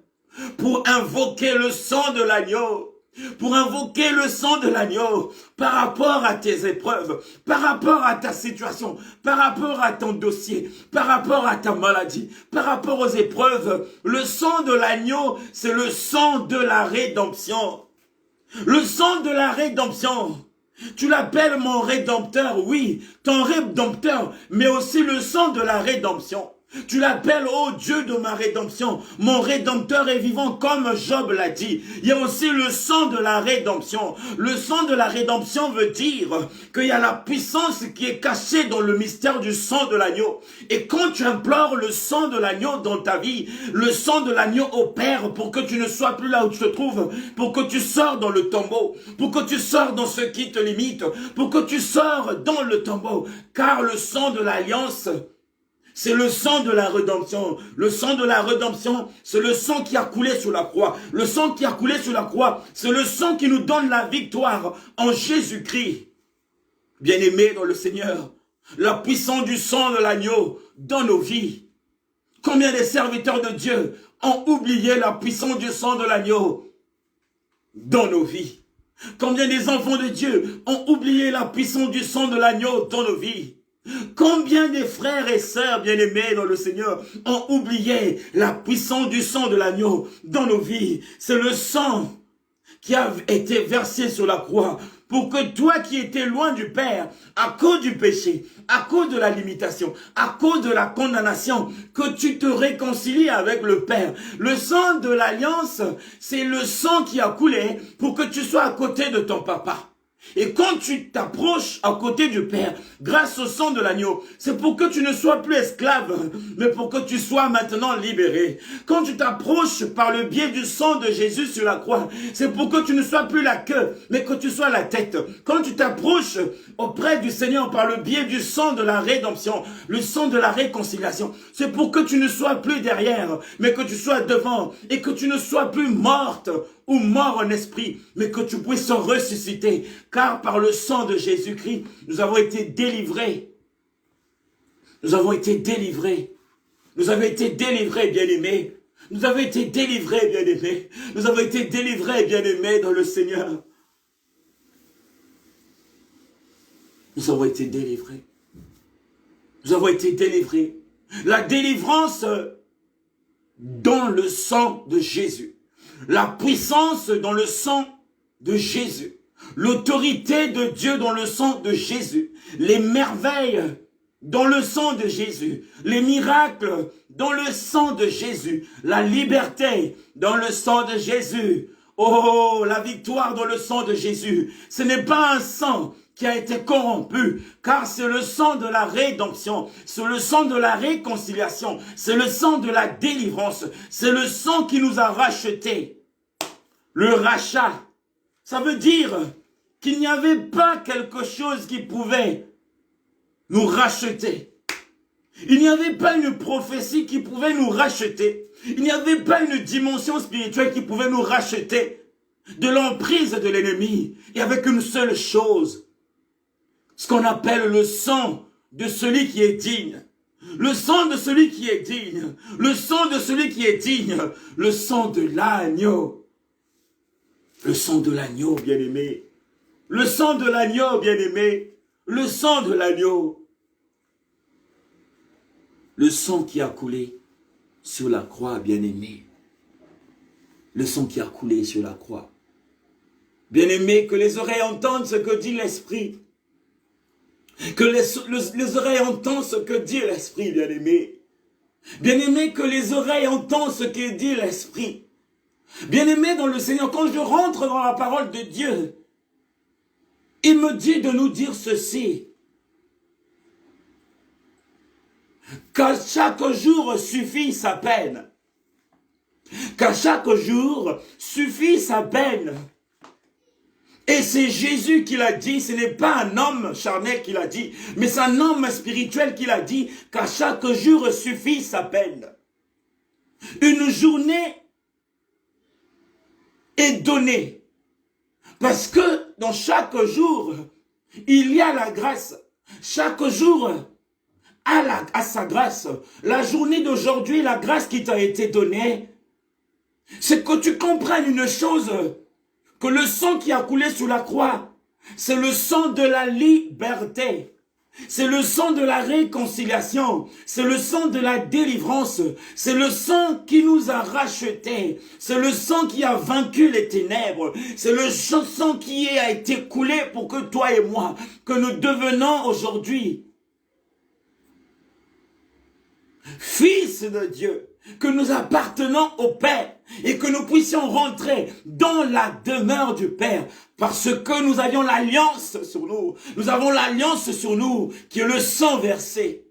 pour invoquer le sang de l'agneau? Pour invoquer le sang de l'agneau par rapport à tes épreuves, par rapport à ta situation, par rapport à ton dossier, par rapport à ta maladie, par rapport aux épreuves. Le sang de l'agneau, c'est le sang de la rédemption. Le sang de la rédemption. Tu l'appelles mon rédempteur, oui, ton rédempteur, mais aussi le sang de la rédemption. Tu l'appelles, oh Dieu de ma rédemption, mon rédempteur est vivant comme Job l'a dit. Il y a aussi le sang de la rédemption. Le sang de la rédemption veut dire qu'il y a la puissance qui est cachée dans le mystère du sang de l'agneau. Et quand tu implores le sang de l'agneau dans ta vie, le sang de l'agneau opère pour que tu ne sois plus là où tu te trouves, pour que tu sors dans le tombeau, pour que tu sors dans ce qui te limite, pour que tu sors dans le tombeau. Car le sang de l'alliance, c'est le sang de la rédemption. Le sang de la rédemption, c'est le sang qui a coulé sur la croix. Le sang qui a coulé sur la croix, c'est le sang qui nous donne la victoire en Jésus-Christ. Bien-aimés dans le Seigneur, la puissance du sang de l'agneau dans nos vies. Combien de serviteurs de Dieu ont oublié la puissance du sang de l'agneau dans nos vies? Combien des enfants de Dieu ont oublié la puissance du sang de l'agneau dans nos vies? Combien de frères et sœurs bien-aimés dans le Seigneur ont oublié la puissance du sang de l'agneau dans nos vies? C'est le sang qui a été versé sur la croix pour que toi qui étais loin du Père, à cause du péché, à cause de la limitation, à cause de la condamnation, que tu te réconcilies avec le Père. Le sang de l'alliance, c'est le sang qui a coulé pour que tu sois à côté de ton papa. Et quand tu t'approches à côté du Père, grâce au sang de l'agneau, c'est pour que tu ne sois plus esclave, mais pour que tu sois maintenant libéré. Quand tu t'approches par le biais du sang de Jésus sur la croix, c'est pour que tu ne sois plus la queue, mais que tu sois la tête. Quand tu t'approches auprès du Seigneur par le biais du sang de la rédemption, le sang de la réconciliation, c'est pour que tu ne sois plus derrière, mais que tu sois devant, et que tu ne sois plus morte ou mort en esprit, mais que tu puisses ressusciter, car par le sang de Jésus-Christ, nous avons été délivrés. Nous avons été délivrés. Nous avons été délivrés, bien-aimés. Nous avons été délivrés, bien-aimés. Nous avons été délivrés, bien-aimés, dans le Seigneur. Nous avons été délivrés. Nous avons été délivrés. La délivrance dans le sang de Jésus. La puissance dans le sang de Jésus. L'autorité de Dieu dans le sang de Jésus. Les merveilles dans le sang de Jésus. Les miracles dans le sang de Jésus. La liberté dans le sang de Jésus. Oh, la victoire dans le sang de Jésus. Ce n'est pas un sang qui a été corrompu, car c'est le sang de la rédemption, c'est le sang de la réconciliation, c'est le sang de la délivrance, c'est le sang qui nous a rachetés. Le rachat, ça veut dire qu'il n'y avait pas quelque chose qui pouvait nous racheter. Il n'y avait pas une prophétie qui pouvait nous racheter. Il n'y avait pas une dimension spirituelle qui pouvait nous racheter de l'emprise de l'ennemi. Et avec une seule chose, ce qu'on appelle le sang de celui qui est digne. Le sang de celui qui est digne. Le sang de celui qui est digne. Le sang de l'agneau. Le sang de l'agneau, bien-aimé. Le sang de l'agneau, bien-aimé. Le sang de l'agneau. Le sang qui a coulé sur la croix, bien-aimé. Le sang qui a coulé sur la croix. Bien-aimé, que les oreilles entendent ce que dit l'Esprit. Que les oreilles entendent ce que dit l'Esprit, bien-aimé. Bien-aimé, que les oreilles entendent ce que dit l'Esprit. Bien-aimé dans le Seigneur, quand je rentre dans la parole de Dieu, il me dit de nous dire ceci. Qu'à chaque jour suffit sa peine. Qu'à chaque jour suffit sa peine. Et c'est Jésus qui l'a dit, ce n'est pas un homme charnel qui l'a dit, mais c'est un homme spirituel qui l'a dit, qu'à chaque jour suffit sa peine. Une journée est donnée, parce que dans chaque jour, il y a la grâce. Chaque jour a sa grâce. La journée d'aujourd'hui, la grâce qui t'a été donnée, c'est que tu comprennes une chose, que le sang qui a coulé sur la croix, c'est le sang de la liberté. C'est le sang de la réconciliation. C'est le sang de la délivrance. C'est le sang qui nous a rachetés. C'est le sang qui a vaincu les ténèbres. C'est le sang qui a été coulé pour que toi et moi, que nous devenons aujourd'hui fils de Dieu, que nous appartenons au Père et que nous puissions rentrer dans la demeure du Père parce que nous avions l'alliance sur nous. Nous avons l'alliance sur nous qui est le sang versé,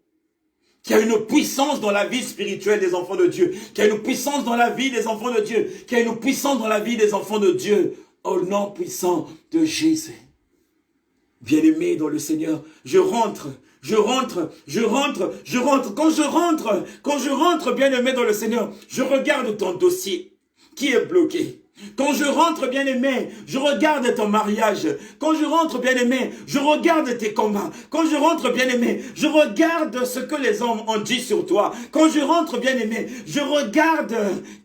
qui a une puissance dans la vie spirituelle des enfants de Dieu, qui a une puissance dans la vie des enfants de Dieu, qui a une puissance dans la vie des enfants de Dieu, au nom puissant de Jésus. Bien-aimé dans le Seigneur, je rentre. Quand je rentre, bien-aimé dans le Seigneur, je regarde ton dossier qui est bloqué. Quand je rentre, bien-aimé, je regarde ton mariage. Quand je rentre, bien-aimé, je regarde tes combats. Quand je rentre, bien-aimé, je regarde ce que les hommes ont dit sur toi. Quand je rentre, bien-aimé, je regarde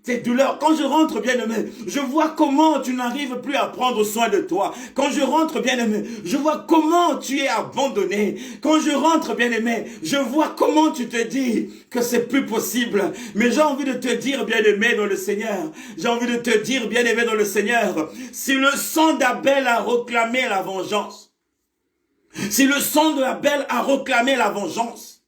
tes douleurs. Quand je rentre, bien-aimé, je vois comment tu n'arrives plus à prendre soin de toi. Quand je rentre, bien-aimé, je vois comment tu es abandonné. Quand je rentre, bien-aimé, je vois comment tu te dis que c'est plus possible. Mais j'ai envie de te dire, bien-aimé dans le Seigneur, j'ai envie de te dire, bien-aimé dans le Seigneur, si le sang d'Abel a réclamé la vengeance, si le sang d'Abel a réclamé la vengeance,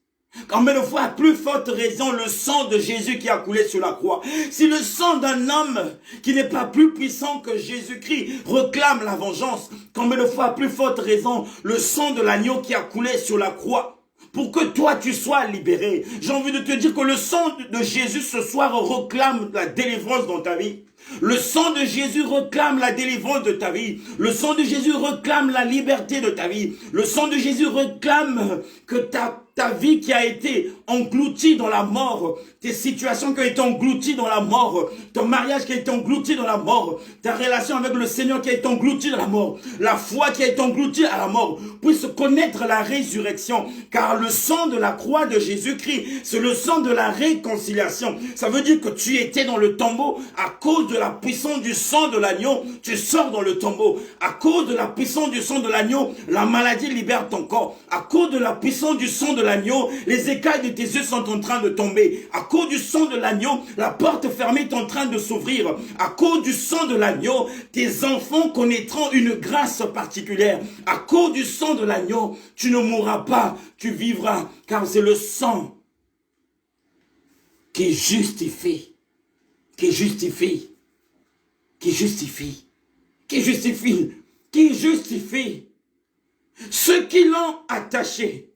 Combien de fois, à plus forte raison, le sang de Jésus qui a coulé sur la croix. Si le sang d'un homme qui n'est pas plus puissant que Jésus-Christ réclame la vengeance, combien de fois, à plus forte raison, le sang de l'agneau qui a coulé sur la croix pour que toi tu sois libéré. J'ai envie de te dire que le sang de Jésus ce soir réclame la délivrance dans ta vie. Le sang de Jésus réclame la délivrance de ta vie. Le sang de Jésus réclame la liberté de ta vie. Le sang de Jésus réclame que ta vie qui a été engloutie dans la mort, tes situations qui ont été englouties dans la mort, ton mariage qui a été englouti dans la mort, ta relation avec le Seigneur qui a été engloutie dans la mort, la foi qui a été engloutie à la mort, puisse connaître la résurrection. Car le sang de la croix de Jésus-Christ, c'est le sang de la réconciliation. Ça veut dire que tu étais dans le tombeau à cause de la puissance du sang de l'agneau, tu sors dans le tombeau. À cause de la puissance du sang de l'agneau, la maladie libère ton corps. À cause de la puissance du sang de l'agneau, les écailles de tes yeux sont en train de tomber. À cause du sang de l'agneau, la porte fermée est en train de s'ouvrir. À cause du sang de l'agneau, tes enfants connaîtront une grâce particulière. À cause du sang de l'agneau, tu ne mourras pas, tu vivras. Car c'est le sang qui justifie, qui justifie, qui justifie, qui justifie, qui justifie. Ceux qui l'ont attaché,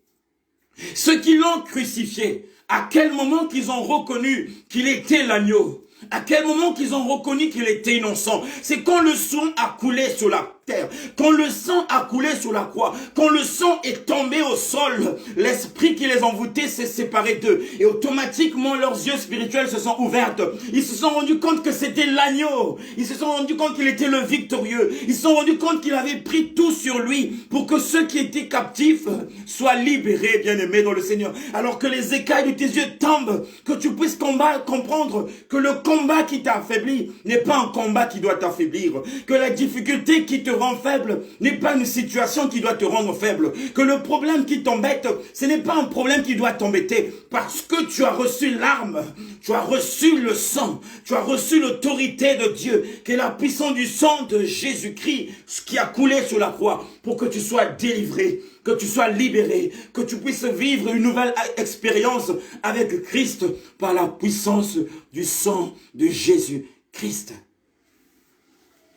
ceux qui l'ont crucifié, à quel moment qu'ils ont reconnu qu'il était l'agneau? À quel moment qu'ils ont reconnu qu'il était innocent? C'est quand le sang a coulé sur la terre, quand le sang a coulé sur la croix, quand le sang est tombé au sol, l'esprit qui les envoûtait s'est séparé d'eux. Et automatiquement, leurs yeux spirituels se sont ouverts. Ils se sont rendus compte que c'était l'agneau. Ils se sont rendus compte qu'il était le victorieux. Ils se sont rendus compte qu'il avait pris tout sur lui pour que ceux qui étaient captifs soient libérés, bien-aimés dans le Seigneur. Alors que les écailles de tes yeux tombent, que tu puisses comprendre que le combat qui t'a affaibli n'est pas un combat qui doit t'affaiblir. Que la difficulté qui te rend faible n'est pas une situation qui doit te rendre faible. Que le problème qui t'embête, ce n'est pas un problème qui doit t'embêter. Parce que tu as reçu l'arme, tu as reçu le sang, tu as reçu l'autorité de Dieu, qui est la puissance du sang de Jésus-Christ, ce qui a coulé sur la croix, pour que tu sois délivré, que tu sois libéré, que tu puisses vivre une nouvelle expérience avec Christ par la puissance du sang de Jésus-Christ.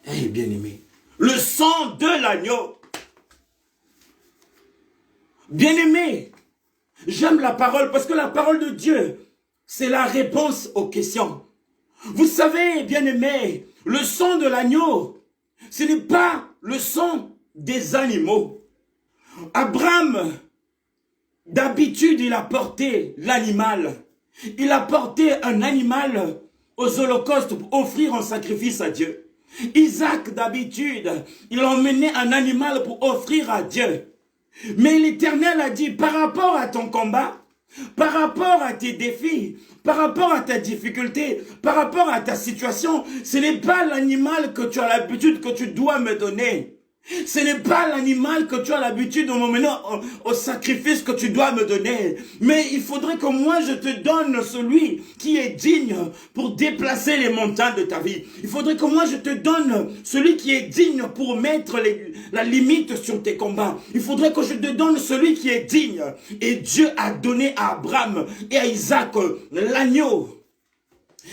Eh bien-aimé, le sang de l'agneau. Bien-aimé, j'aime la parole parce que la parole de Dieu, c'est la réponse aux questions. Vous savez, bien-aimé, le sang de l'agneau, ce n'est pas le sang des animaux. Abraham, d'habitude, il a porté l'animal. Il a porté un animal aux holocaustes pour offrir un sacrifice à Dieu. Isaac, d'habitude, il emmenait un animal pour offrir à Dieu. Mais l'Éternel a dit, par rapport à ton combat, par rapport à tes défis, par rapport à ta difficulté, par rapport à ta situation, ce n'est pas l'animal que tu as l'habitude que tu dois me donner. Ce n'est pas l'animal que tu as l'habitude de m'emmener au sacrifice que tu dois me donner. Mais il faudrait que moi je te donne celui qui est digne pour déplacer les montagnes de ta vie. Il faudrait que moi je te donne celui qui est digne pour mettre la limite sur tes combats. Il faudrait que je te donne celui qui est digne. Et Dieu a donné à Abraham et à Isaac l'agneau.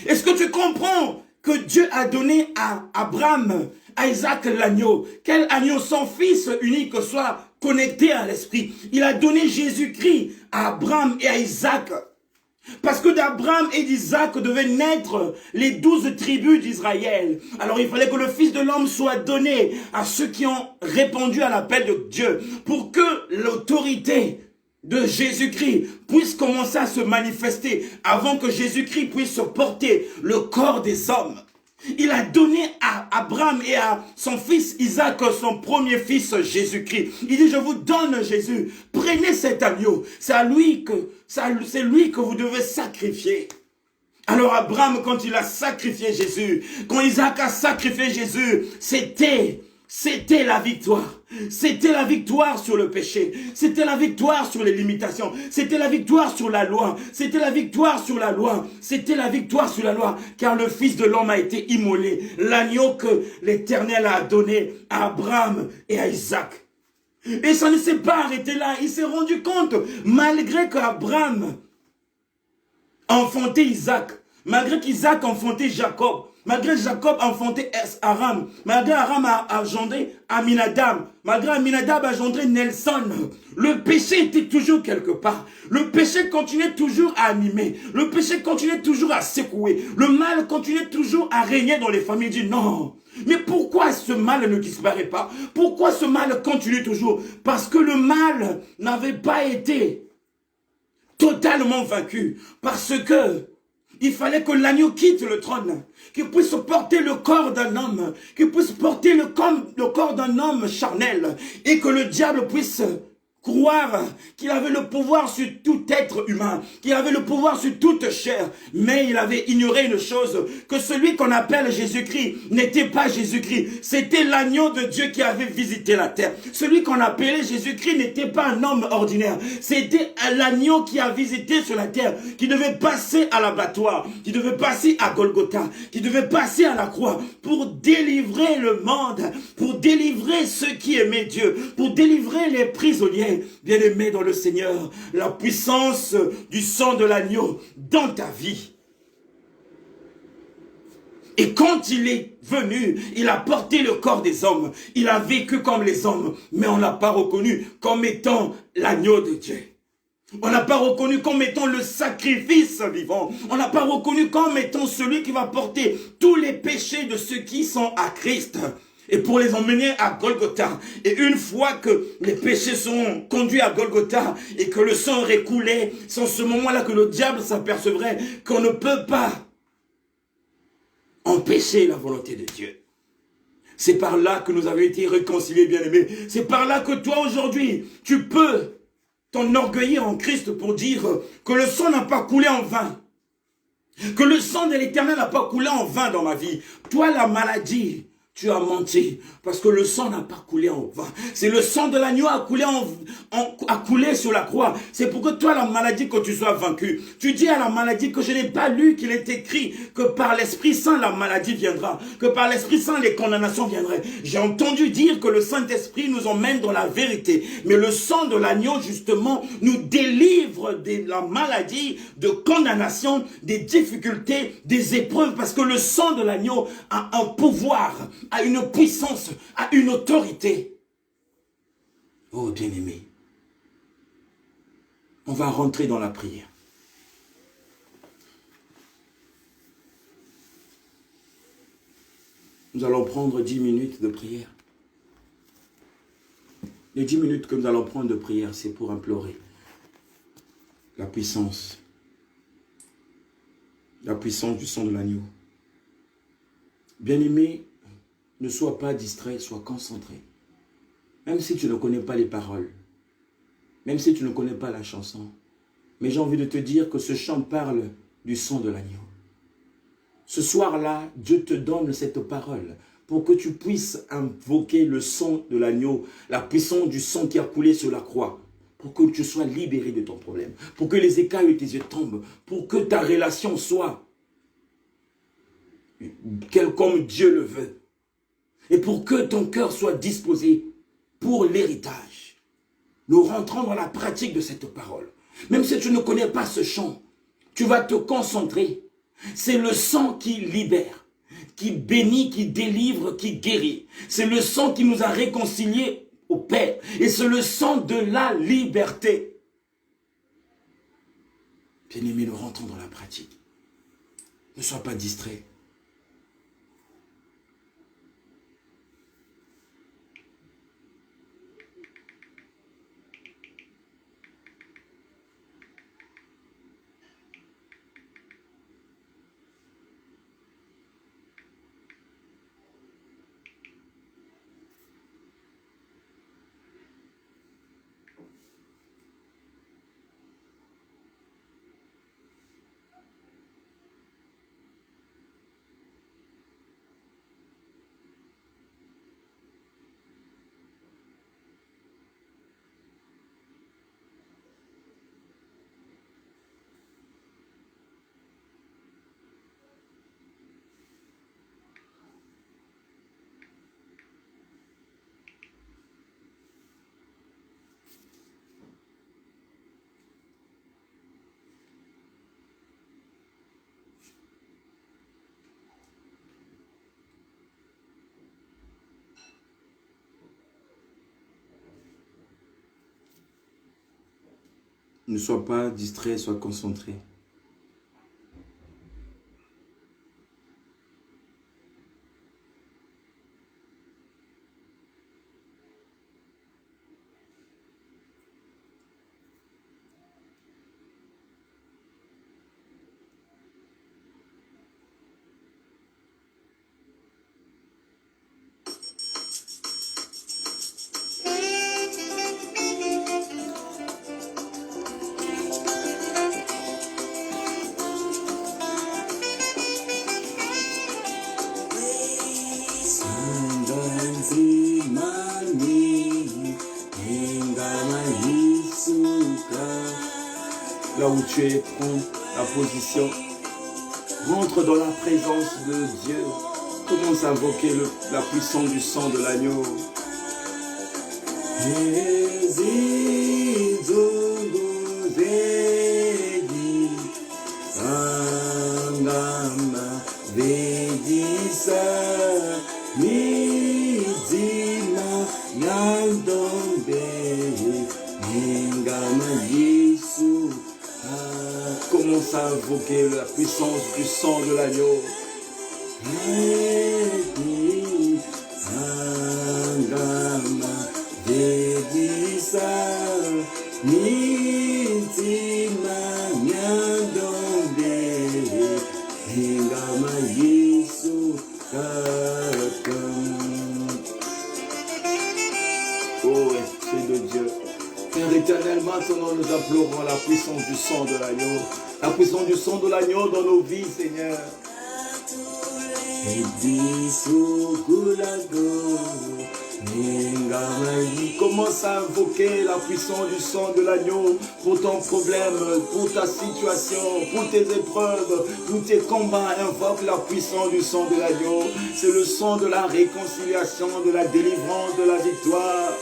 Est-ce que tu comprends que Dieu a donné à Abraham, à Isaac l'agneau? Quel agneau? Son fils unique soit connecté à l'esprit. Il a donné Jésus-Christ à Abraham et à Isaac. Parce que d'Abraham et d'Isaac devaient naître les 12 tribus d'Israël. Alors il fallait que le Fils de l'homme soit donné à ceux qui ont répondu à l'appel de Dieu. Pour que l'autorité de Jésus-Christ puisse commencer à se manifester avant que Jésus-Christ puisse porter le corps des hommes. Il a donné à Abraham et à son fils Isaac, son premier fils Jésus-Christ. Il dit, je vous donne Jésus, prenez cet agneau, c'est lui que vous devez sacrifier. Alors Abraham, quand il a sacrifié Jésus, quand Isaac a sacrifié Jésus, c'était la victoire. C'était la victoire sur le péché. C'était la victoire sur les limitations. C'était la victoire sur la loi. C'était la victoire sur la loi. C'était la victoire sur la loi. Car le Fils de l'homme a été immolé. L'agneau que l'Éternel a donné à Abraham et à Isaac. Et ça ne s'est pas arrêté là. Il s'est rendu compte, malgré qu'Abraham enfantait Isaac, malgré qu'Isaac enfantait Jacob, malgré Jacob enfantait Aram, malgré Aram a engendré Aminadab, malgré Aminadab a engendré Nelson, le péché était toujours quelque part. Le péché continuait toujours à animer. Le péché continuait toujours à secouer. Le mal continuait toujours à régner dans les familles. Il dit non. Mais pourquoi ce mal ne disparaît pas? Pourquoi ce mal continue toujours? Parce que le mal n'avait pas été totalement vaincu. Parce que il fallait que l'agneau quitte le trône, qu'il puisse porter le corps d'un homme, qu'il puisse porter le corps d'un homme charnel, et que le diable puisse croire qu'il avait le pouvoir sur tout être humain, qu'il avait le pouvoir sur toute chair, mais il avait ignoré une chose, que celui qu'on appelle Jésus-Christ n'était pas Jésus-Christ, c'était l'agneau de Dieu qui avait visité la terre. Celui qu'on appelait Jésus-Christ n'était pas un homme ordinaire, c'était l'agneau qui a visité sur la terre, qui devait passer à l'abattoir, qui devait passer à Golgotha, qui devait passer à la croix pour délivrer le monde, pour délivrer ceux qui aimaient Dieu, pour délivrer les prisonniers. Bien-aimé dans le Seigneur, la puissance du sang de l'agneau dans ta vie. Et quand il est venu, il a porté le corps des hommes. Il a vécu comme les hommes, mais on ne l'a pas reconnu comme étant l'agneau de Dieu. On n'a pas reconnu comme étant le sacrifice vivant. On n'a pas reconnu comme étant celui qui va porter tous les péchés de ceux qui sont à Christ. Et pour les emmener à Golgotha. Et une fois que les péchés sont conduits à Golgotha et que le sang aurait coulé, c'est en ce moment-là que le diable s'apercevrait qu'on ne peut pas empêcher la volonté de Dieu. C'est par là que nous avons été réconciliés, bien-aimés. C'est par là que toi, aujourd'hui, tu peux t'enorgueillir en Christ pour dire que le sang n'a pas coulé en vain. Que le sang de l'Éternel n'a pas coulé en vain dans ma vie. Toi, la maladie, tu as menti, parce que le sang n'a pas coulé en vain. C'est le sang de l'agneau a coulé sur la croix. C'est pour que toi, la maladie, que tu sois vaincu. Tu dis à la maladie que je n'ai pas lu qu'il est écrit que par l'Esprit Saint, la maladie viendra. Que par l'Esprit Saint, les condamnations viendraient. J'ai entendu dire que le Saint-Esprit nous emmène dans la vérité. Mais le sang de l'agneau, justement, nous délivre de la maladie, de condamnation, des difficultés, des épreuves. Parce que le sang de l'agneau a un pouvoir, a une puissance, a une autorité. Oh bien-aimé, on va rentrer dans la prière. Nous allons prendre 10 minutes de prière. Les 10 minutes que nous allons prendre de prière, c'est pour implorer la puissance du sang de l'agneau. Bien-aimé, ne sois pas distrait, sois concentré. Même si tu ne connais pas les paroles, même si tu ne connais pas la chanson, mais j'ai envie de te dire que ce chant parle du sang de l'agneau. Ce soir-là, Dieu te donne cette parole pour que tu puisses invoquer le sang de l'agneau, la puissance du sang qui a coulé sur la croix, pour que tu sois libéré de ton problème, pour que les écailles de tes yeux tombent, pour que ta relation soit comme Dieu le veut. Et pour que ton cœur soit disposé pour l'héritage. Nous rentrons dans la pratique de cette parole. Même si tu ne connais pas ce chant, tu vas te concentrer. C'est le sang qui libère, qui bénit, qui délivre, qui guérit. C'est le sang qui nous a réconciliés au Père. Et c'est le sang de la liberté. Bien-aimés, nous rentrons dans la pratique. Ne sois pas distrait. Ne sois pas distrait, sois concentré. Là où tu es, prends la position. Rentre dans la présence de Dieu. Commence à invoquer la puissance du sang de l'agneau. Commence à invoquer la puissance du sang de l'agneau. Oh Esprit de Dieu, Père éternel, maintenant nous implorons la puissance du sang de l'agneau. La puissance du sang de l'agneau dans nos vies, Seigneur. Commence à invoquer la puissance du sang de l'agneau pour ton problème, pour ta situation, pour tes épreuves, pour tes combats. Invoque la puissance du sang de l'agneau. C'est le sang de la réconciliation, de la délivrance, de la victoire.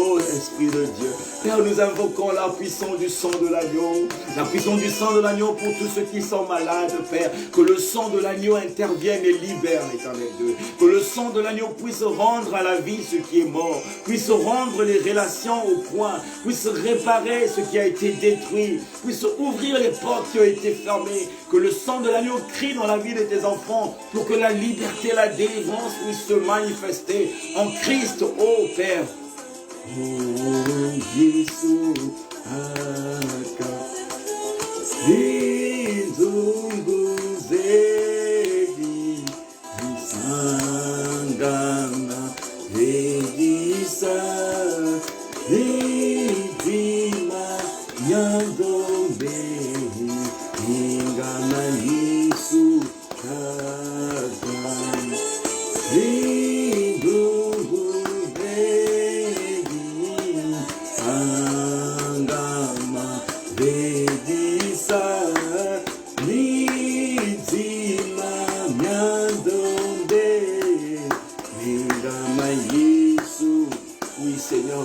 Oh, Esprit de Dieu, Père, nous invoquons la puissance du sang de l'agneau, la puissance du sang de l'agneau pour tous ceux qui sont malades, Père, que le sang de l'agneau intervienne et libère, éternel Dieu, que le sang de l'agneau puisse rendre à la vie ce qui est mort, puisse rendre les relations au point, puisse réparer ce qui a été détruit, puisse ouvrir les portes qui ont été fermées, que le sang de l'agneau crie dans la vie de tes enfants pour que la liberté, la délivrance puisse se manifester en Christ, ô Père.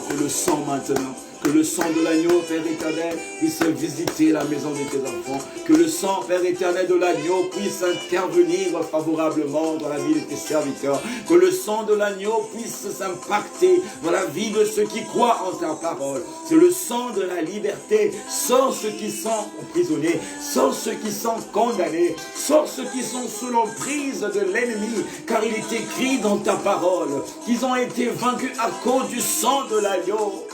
Que le sang maintenant, que le sang de l'agneau, Père éternel, puisse visiter la maison de tes enfants. Que le sang, Père éternel, de l'agneau puisse intervenir favorablement dans la vie de tes serviteurs. Que le sang de l'agneau puisse s'impacter dans la vie de ceux qui croient en ta parole. C'est le sang de la liberté. Sors ceux qui sont emprisonnés, sors ceux qui sont condamnés, sors ceux qui sont sous l'emprise de l'ennemi. Car il est écrit dans ta parole qu'ils ont été vaincus à cause du sang de l'agneau.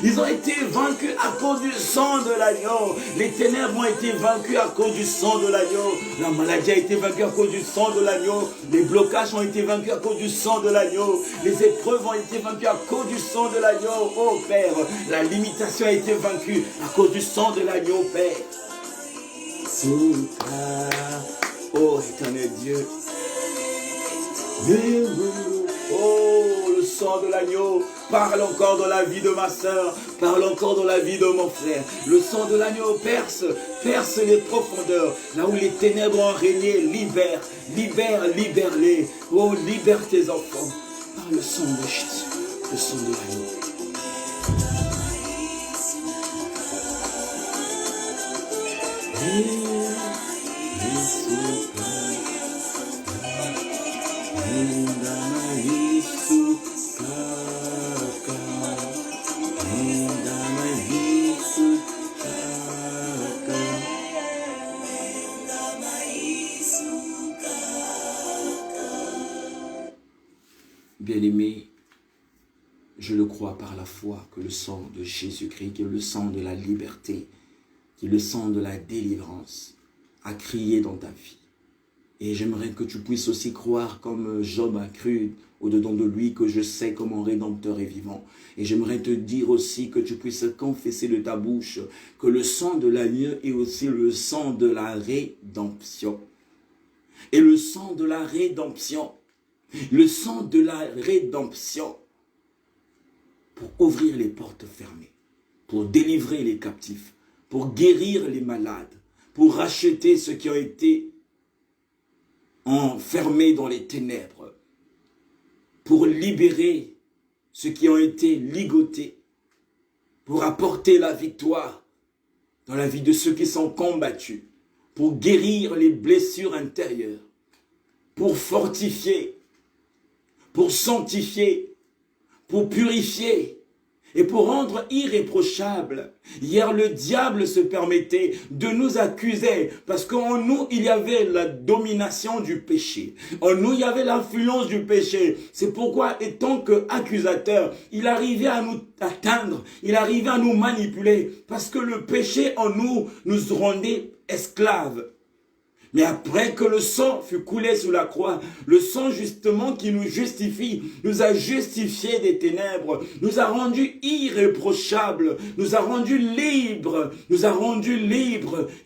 Ils ont été vaincus à cause du sang de l'agneau. Les ténèbres ont été vaincus à cause du sang de l'agneau. La maladie a été vaincue à cause du sang de l'agneau. Les blocages ont été vaincus à cause du sang de l'agneau. Les épreuves ont été vaincues à cause du sang de l'agneau. Oh Père, la limitation a été vaincue à cause du sang de l'agneau, Père. Oh éternel Dieu. Oh, le sang de l'agneau parle encore dans la vie de ma soeur, parle encore dans la vie de mon frère. Le sang de l'agneau perce les profondeurs, là où les ténèbres ont régné. Libère-les. Oh, libère tes enfants par le sang de Jésus, le sang de l'agneau. Bien-aimé, je le crois par la foi que le sang de Jésus-Christ, qui est le sang de la liberté, qui est le sang de la délivrance, a crié dans ta vie. Et j'aimerais que tu puisses aussi croire comme Job a cru au-dedans de lui que je sais que mon Rédempteur est vivant. Et j'aimerais te dire aussi que tu puisses confesser de ta bouche que le sang de l'agneau est aussi le sang de la rédemption. Et le sang de la rédemption, pour ouvrir les portes fermées, pour délivrer les captifs, pour guérir les malades, pour racheter ceux qui ont été enfermés dans les ténèbres, pour libérer ceux qui ont été ligotés, pour apporter la victoire dans la vie de ceux qui sont combattus, pour guérir les blessures intérieures, pour fortifier, pour sanctifier, pour purifier et pour rendre irréprochable. Hier, le diable se permettait de nous accuser parce qu'en nous, il y avait la domination du péché. En nous, il y avait l'influence du péché. C'est pourquoi, étant qu'accusateur, il arrivait à nous atteindre, il arrivait à nous manipuler parce que le péché en nous rendait esclaves. Mais après que le sang fut coulé sous la croix, le sang justement qui nous justifie, nous a justifiés des ténèbres, nous a rendus irréprochables, nous a rendus libres,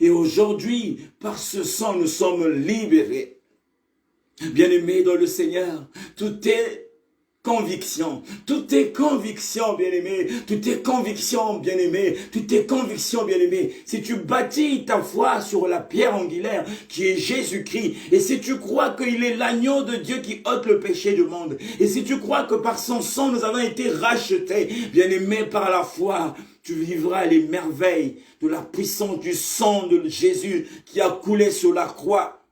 Et aujourd'hui, par ce sang, nous sommes libérés. Bien-aimés dans le Seigneur, tout est conviction, bien-aimé, tout est conviction, bien-aimé. Si tu bâtis ta foi sur la pierre angulaire qui est Jésus-Christ, et si tu crois qu'il est l'agneau de Dieu qui ôte le péché du monde, et si tu crois que par son sang nous avons été rachetés, bien-aimé, par la foi, tu vivras les merveilles de la puissance du sang de Jésus qui a coulé sur la croix.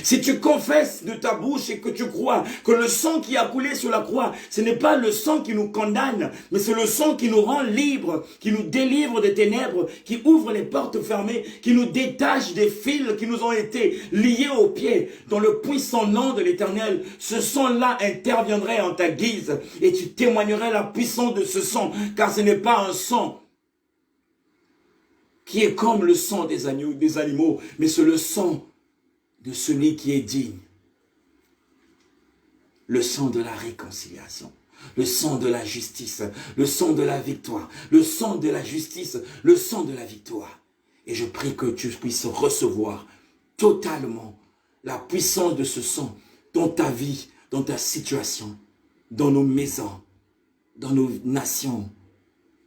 Si tu confesses de ta bouche et que tu crois que le sang qui a coulé sur la croix, ce n'est pas le sang qui nous condamne, mais c'est le sang qui nous rend libres, qui nous délivre des ténèbres, qui ouvre les portes fermées, qui nous détache des fils qui nous ont été liés aux pieds. Dans le puissant nom de l'Éternel, ce sang-là interviendrait en ta guise et tu témoignerais la puissance de ce sang, car ce n'est pas un sang qui est comme le sang des animaux, mais c'est le sang de celui qui est digne. Le sang de la réconciliation, le sang de la justice, le sang de la victoire, le sang de la justice, le sang de la victoire. Et je prie que tu puisses recevoir totalement la puissance de ce sang dans ta vie, dans ta situation, dans nos maisons, dans nos nations,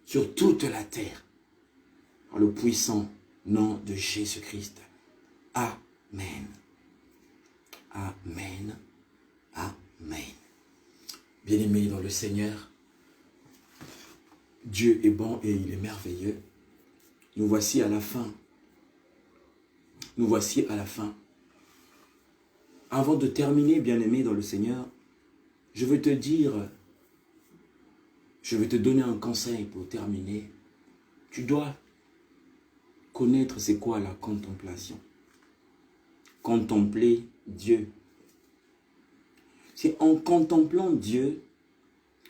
sur toute la terre. Dans le puissant nom de Jésus-Christ. Amen. Amen. Amen. Bien-aimés dans le Seigneur, Dieu est bon et il est merveilleux. Nous voici à la fin. Nous voici à la fin. Avant de terminer, bien-aimés dans le Seigneur, je veux te donner un conseil pour terminer. Tu dois connaître c'est quoi la contemplation. Contempler Dieu. C'est en contemplant Dieu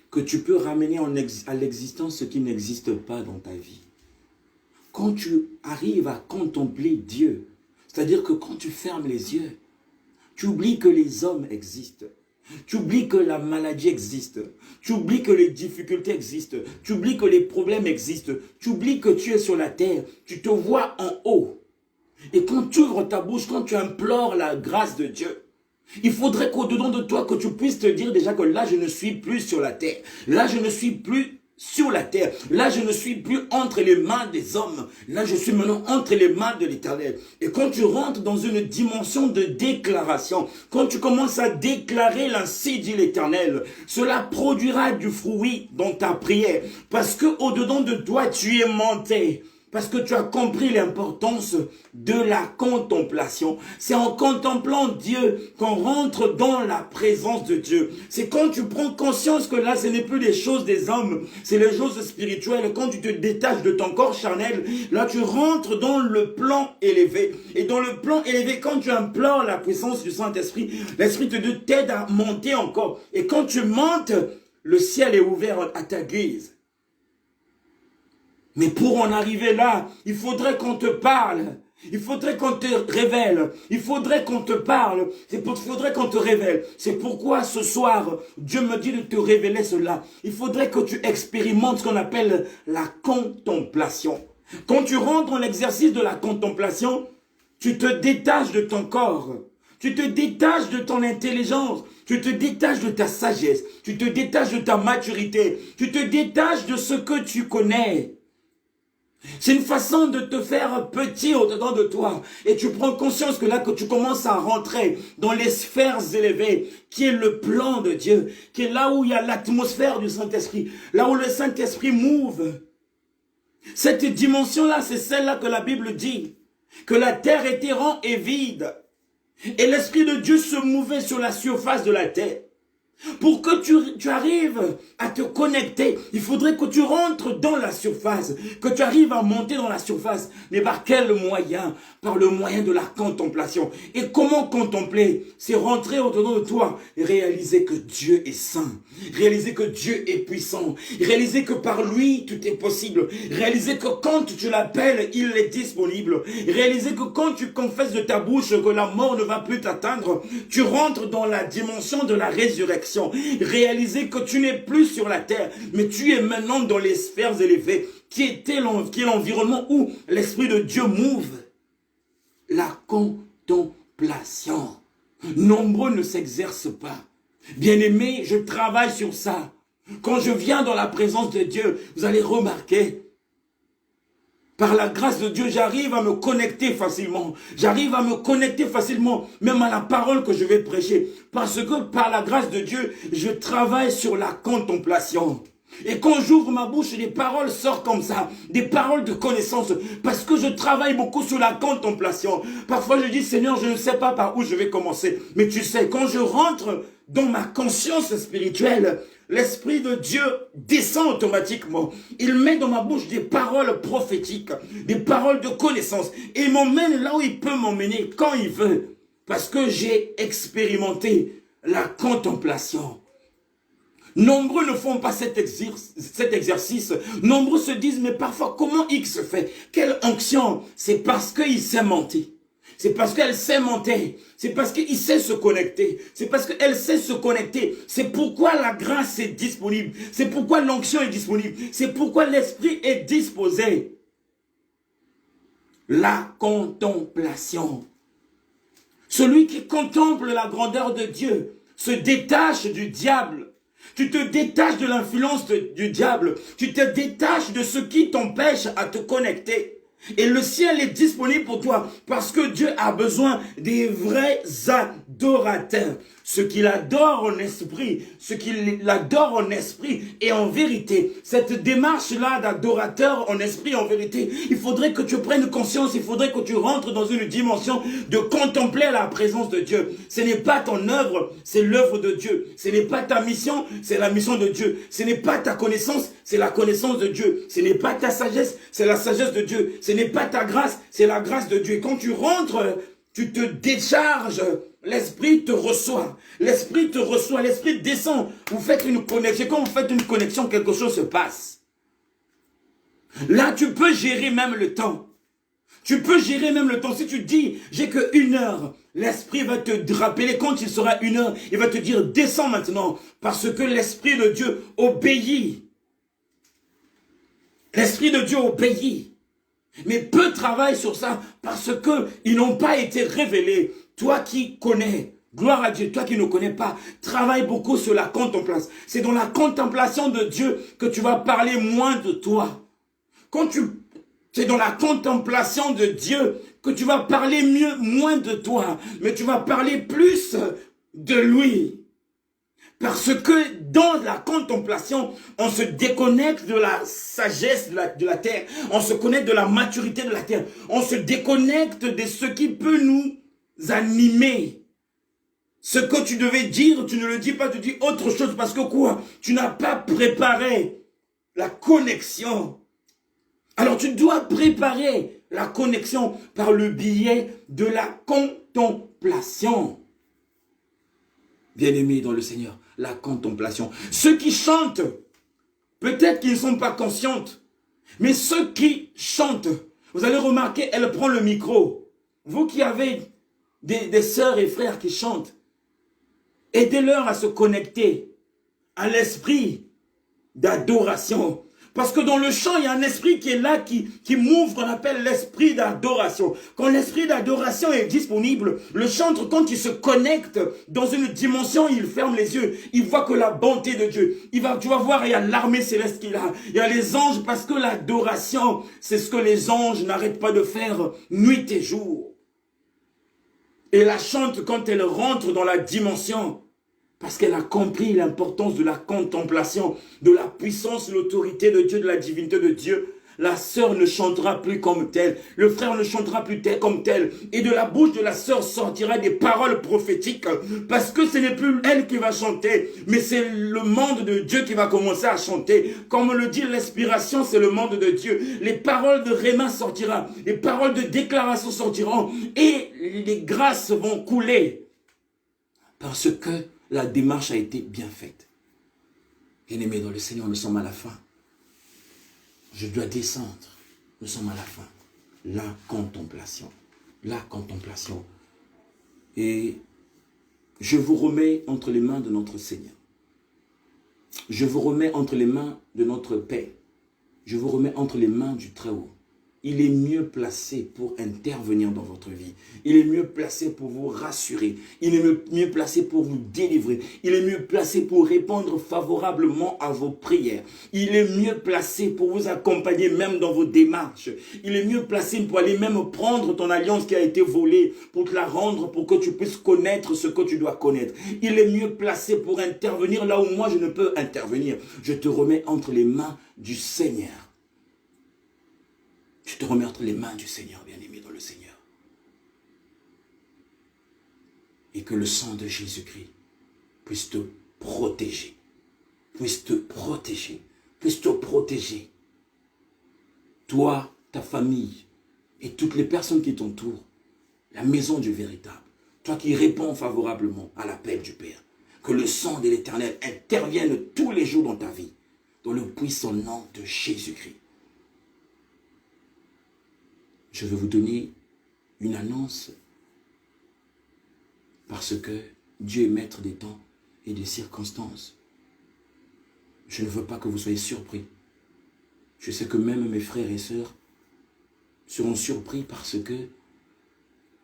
que tu peux ramener à l'existence ce qui n'existe pas dans ta vie. Quand tu arrives à contempler Dieu, c'est-à-dire que quand tu fermes les yeux, tu oublies que les hommes existent. Tu oublies que la maladie existe. Tu oublies que les difficultés existent. Tu oublies que les problèmes existent. Tu oublies que tu es sur la terre. Tu te vois en haut. Et quand tu ouvres ta bouche, quand tu implores la grâce de Dieu, Il faudrait qu'au-dedans de toi, que tu puisses te dire déjà que là, je ne suis plus sur la terre. Là, je ne suis plus sur la terre. Là, je ne suis plus entre les mains des hommes. Là, je suis maintenant entre les mains de l'Éternel. Et quand tu rentres dans une dimension de déclaration, quand tu commences à déclarer l'ainsi dit l'Éternel, cela produira du fruit dans ta prière. Parce que au-dedans de toi, tu es monté. Parce que tu as compris l'importance de la contemplation. C'est en contemplant Dieu qu'on rentre dans la présence de Dieu. C'est quand tu prends conscience que là, ce n'est plus les choses des hommes, c'est les choses spirituelles. Quand tu te détaches de ton corps charnel, là, tu rentres dans le plan élevé. Et dans le plan élevé, quand tu implores la puissance du Saint-Esprit, l'Esprit de Dieu t'aide à monter encore. Et quand tu montes, le ciel est ouvert à ta guise. Mais pour en arriver là, il faudrait qu'on te parle. Il faudrait qu'on te révèle. Il faudrait qu'on te parle. Il faudrait qu'on te révèle. C'est pourquoi ce soir, Dieu me dit de te révéler cela. Il faudrait que tu expérimentes ce qu'on appelle la contemplation. Quand tu rentres dans l'exercice de la contemplation, tu te détaches de ton corps. Tu te détaches de ton intelligence. Tu te détaches de ta sagesse. Tu te détaches de ta maturité. Tu te détaches de ce que tu connais. C'est une façon de te faire petit au-dedans de toi. Et tu prends conscience que là, que tu commences à rentrer dans les sphères élevées, qui est le plan de Dieu, qui est là où il y a l'atmosphère du Saint-Esprit, là où le Saint-Esprit move. Cette dimension-là, c'est celle-là que la Bible dit, que la terre était ronde et vide. Et l'Esprit de Dieu se mouvait sur la surface de la terre. Pour que tu arrives à te connecter, il faudrait que tu rentres dans la surface, que tu arrives à monter dans la surface. Mais par quel moyen? Par le moyen de la contemplation. Et comment contempler? C'est rentrer au-dedans de toi et réaliser que Dieu est saint, réaliser que Dieu est puissant, réaliser que par lui tout est possible, réaliser que quand tu l'appelles, il est disponible, réaliser que quand tu confesses de ta bouche que la mort ne va plus t'atteindre, tu rentres dans la dimension de la résurrection. Réaliser que tu n'es plus sur la terre, mais tu es maintenant dans les sphères élevées, qui est l'environnement où l'Esprit de Dieu move. La contemplation. Nombreux ne s'exercent pas. Bien-aimés, je travaille sur ça. Quand je viens dans la présence de Dieu, vous allez remarquer, par la grâce de Dieu, j'arrive à me connecter facilement. J'arrive à me connecter facilement, même à la parole que je vais prêcher. Parce que par la grâce de Dieu, je travaille sur la contemplation. Et quand j'ouvre ma bouche, les paroles sortent comme ça. Des paroles de connaissance. Parce que je travaille beaucoup sur la contemplation. Parfois je dis, Seigneur, je ne sais pas par où je vais commencer. Mais tu sais, quand je rentre dans ma conscience spirituelle, l'Esprit de Dieu descend automatiquement. Il met dans ma bouche des paroles prophétiques, des paroles de connaissance. Et il m'emmène là où il peut m'emmener, quand il veut. Parce que j'ai expérimenté la contemplation. Nombreux ne font pas cet exercice. Nombreux se disent, mais parfois, comment X se fait? Quelle onction? C'est parce qu'il sait monter. C'est parce qu'elle sait monter. C'est parce qu'il sait se connecter. C'est parce qu'elle sait se connecter. C'est pourquoi la grâce est disponible. C'est pourquoi l'onction est disponible. C'est pourquoi l'esprit est disposé. La contemplation. Celui qui contemple la grandeur de Dieu se détache du diable. Tu te détaches de l'influence du diable. Tu te détaches de ce qui t'empêche à te connecter. Et le ciel est disponible pour toi parce que Dieu a besoin des vrais adorateurs. Ceux qui l'adorent en esprit, ceux qui l'adorent en esprit et en vérité. Cette démarche-là d'adorateur en esprit et en vérité, il faudrait que tu prennes conscience, il faudrait que tu rentres dans une dimension de contempler la présence de Dieu. Ce n'est pas ton œuvre, c'est l'œuvre de Dieu. Ce n'est pas ta mission, c'est la mission de Dieu. Ce n'est pas ta connaissance, c'est la connaissance de Dieu. Ce n'est pas ta sagesse, c'est la sagesse de Dieu. Ce n'est pas ta grâce, c'est la grâce de Dieu. Et quand tu rentres, tu te décharges. L'Esprit te reçoit. L'Esprit te reçoit. L'Esprit descend. Vous faites une connexion. Quand vous faites une connexion, quelque chose se passe. Là, tu peux gérer même le temps. Tu peux gérer même le temps. Si tu dis, j'ai que 1 heure, l'Esprit va te rappeler quand il sera 1 heure. Il va te dire, descends maintenant. Parce que l'Esprit de Dieu obéit. L'Esprit de Dieu obéit. Mais peu travaillent sur ça parce qu'ils n'ont pas été révélés. Toi qui connais, Gloire à Dieu, toi qui ne connais pas, travaille beaucoup sur la contemplation. C'est dans la contemplation de Dieu que tu vas parler moins de toi. C'est dans la contemplation de Dieu que tu vas parler moins de toi, mais tu vas parler plus de lui. Parce que dans la contemplation, on se déconnecte de la sagesse de la terre, on se connecte de la maturité de la terre, on se déconnecte de ce qui peut nous animer. Ce que tu devais dire, tu ne le dis pas, tu dis autre chose parce que quoi? Tu n'as pas préparé la connexion. Alors tu dois préparer la connexion par le biais de la contemplation. Bien-aimés dans le Seigneur, la contemplation. Ceux qui chantent, peut-être qu'ils ne sont pas conscients, mais ceux qui chantent, vous allez remarquer, elle prend le micro. Vous qui avez des sœurs et frères qui chantent, aidez-leur à se connecter à l'esprit d'adoration. Parce que dans le chant, il y a un esprit qui est là, qui m'ouvre, qu'on appelle l'esprit d'adoration. Quand l'esprit d'adoration est disponible, le chanteur, quand il se connecte dans une dimension, il ferme les yeux. Il voit que la bonté de Dieu. Tu vas voir, il y a l'armée céleste qui est là. Il y a les anges, parce que l'adoration, c'est ce que les anges n'arrêtent pas de faire nuit et jour. Et la chante, quand elle rentre dans la dimension, parce qu'elle a compris l'importance de la contemplation, de la puissance, l'autorité de Dieu, de la divinité de Dieu. La sœur ne chantera plus comme telle. Le frère ne chantera plus comme tel. Et de la bouche de la sœur sortira des paroles prophétiques. Parce que ce n'est plus elle qui va chanter, mais c'est le monde de Dieu qui va commencer à chanter. Comme on le dit, l'inspiration, c'est le monde de Dieu. Les paroles de Réma sortiront. Les paroles de déclaration sortiront. Et les grâces vont couler. Parce que la démarche a été bien faite. Bien-aimés dans le Seigneur, nous sommes à la fin. Je dois descendre. Nous sommes à la fin. La contemplation. La contemplation. Et je vous remets entre les mains de notre Seigneur. Je vous remets entre les mains de notre Père. Je vous remets entre les mains du Très-Haut. Il est mieux placé pour intervenir dans votre vie. Il est mieux placé pour vous rassurer. Il est mieux placé pour vous délivrer. Il est mieux placé pour répondre favorablement à vos prières. Il est mieux placé pour vous accompagner même dans vos démarches. Il est mieux placé pour aller même prendre ton alliance qui a été volée, pour te la rendre, pour que tu puisses connaître ce que tu dois connaître. Il est mieux placé pour intervenir là où moi je ne peux intervenir. Je te remets entre les mains du Seigneur. Je te remets entre les mains du Seigneur, bien-aimé dans le Seigneur. Et que le sang de Jésus-Christ puisse te protéger. Puisse te protéger. Puisse te protéger. Toi, ta famille et toutes les personnes qui t'entourent. La maison du véritable. Toi qui réponds favorablement à l'appel du Père. Que le sang de l'Éternel intervienne tous les jours dans ta vie. Dans le puissant nom de Jésus-Christ. Je vais vous donner une annonce parce que Dieu est maître des temps et des circonstances. Je ne veux pas que vous soyez surpris. Je sais que même mes frères et sœurs seront surpris parce que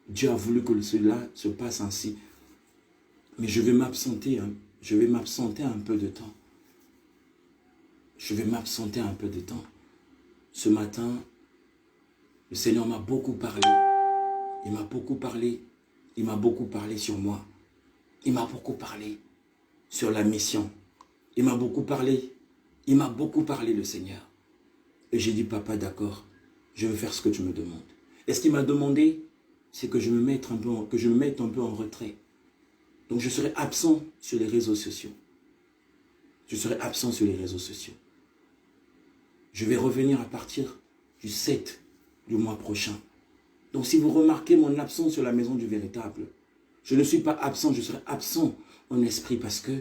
Dieu a voulu que cela se passe ainsi. Mais je vais m'absenter, je vais m'absenter un peu de temps. Je vais m'absenter un peu de temps. Ce matin, le Seigneur m'a beaucoup parlé. Il m'a beaucoup parlé. Il m'a beaucoup parlé sur moi. Il m'a beaucoup parlé sur la mission. Il m'a beaucoup parlé. Il m'a beaucoup parlé, le Seigneur. Et j'ai dit, papa, d'accord, je vais faire ce que tu me demandes. Et ce qu'il m'a demandé, c'est que je me mette un peu en retrait. Donc je serai absent sur les réseaux sociaux. Je serai absent sur les réseaux sociaux. Je vais revenir à partir du 7 du mois prochain. Donc si vous remarquez mon absence sur la maison du véritable, je ne suis pas absent, je serai absent en esprit parce que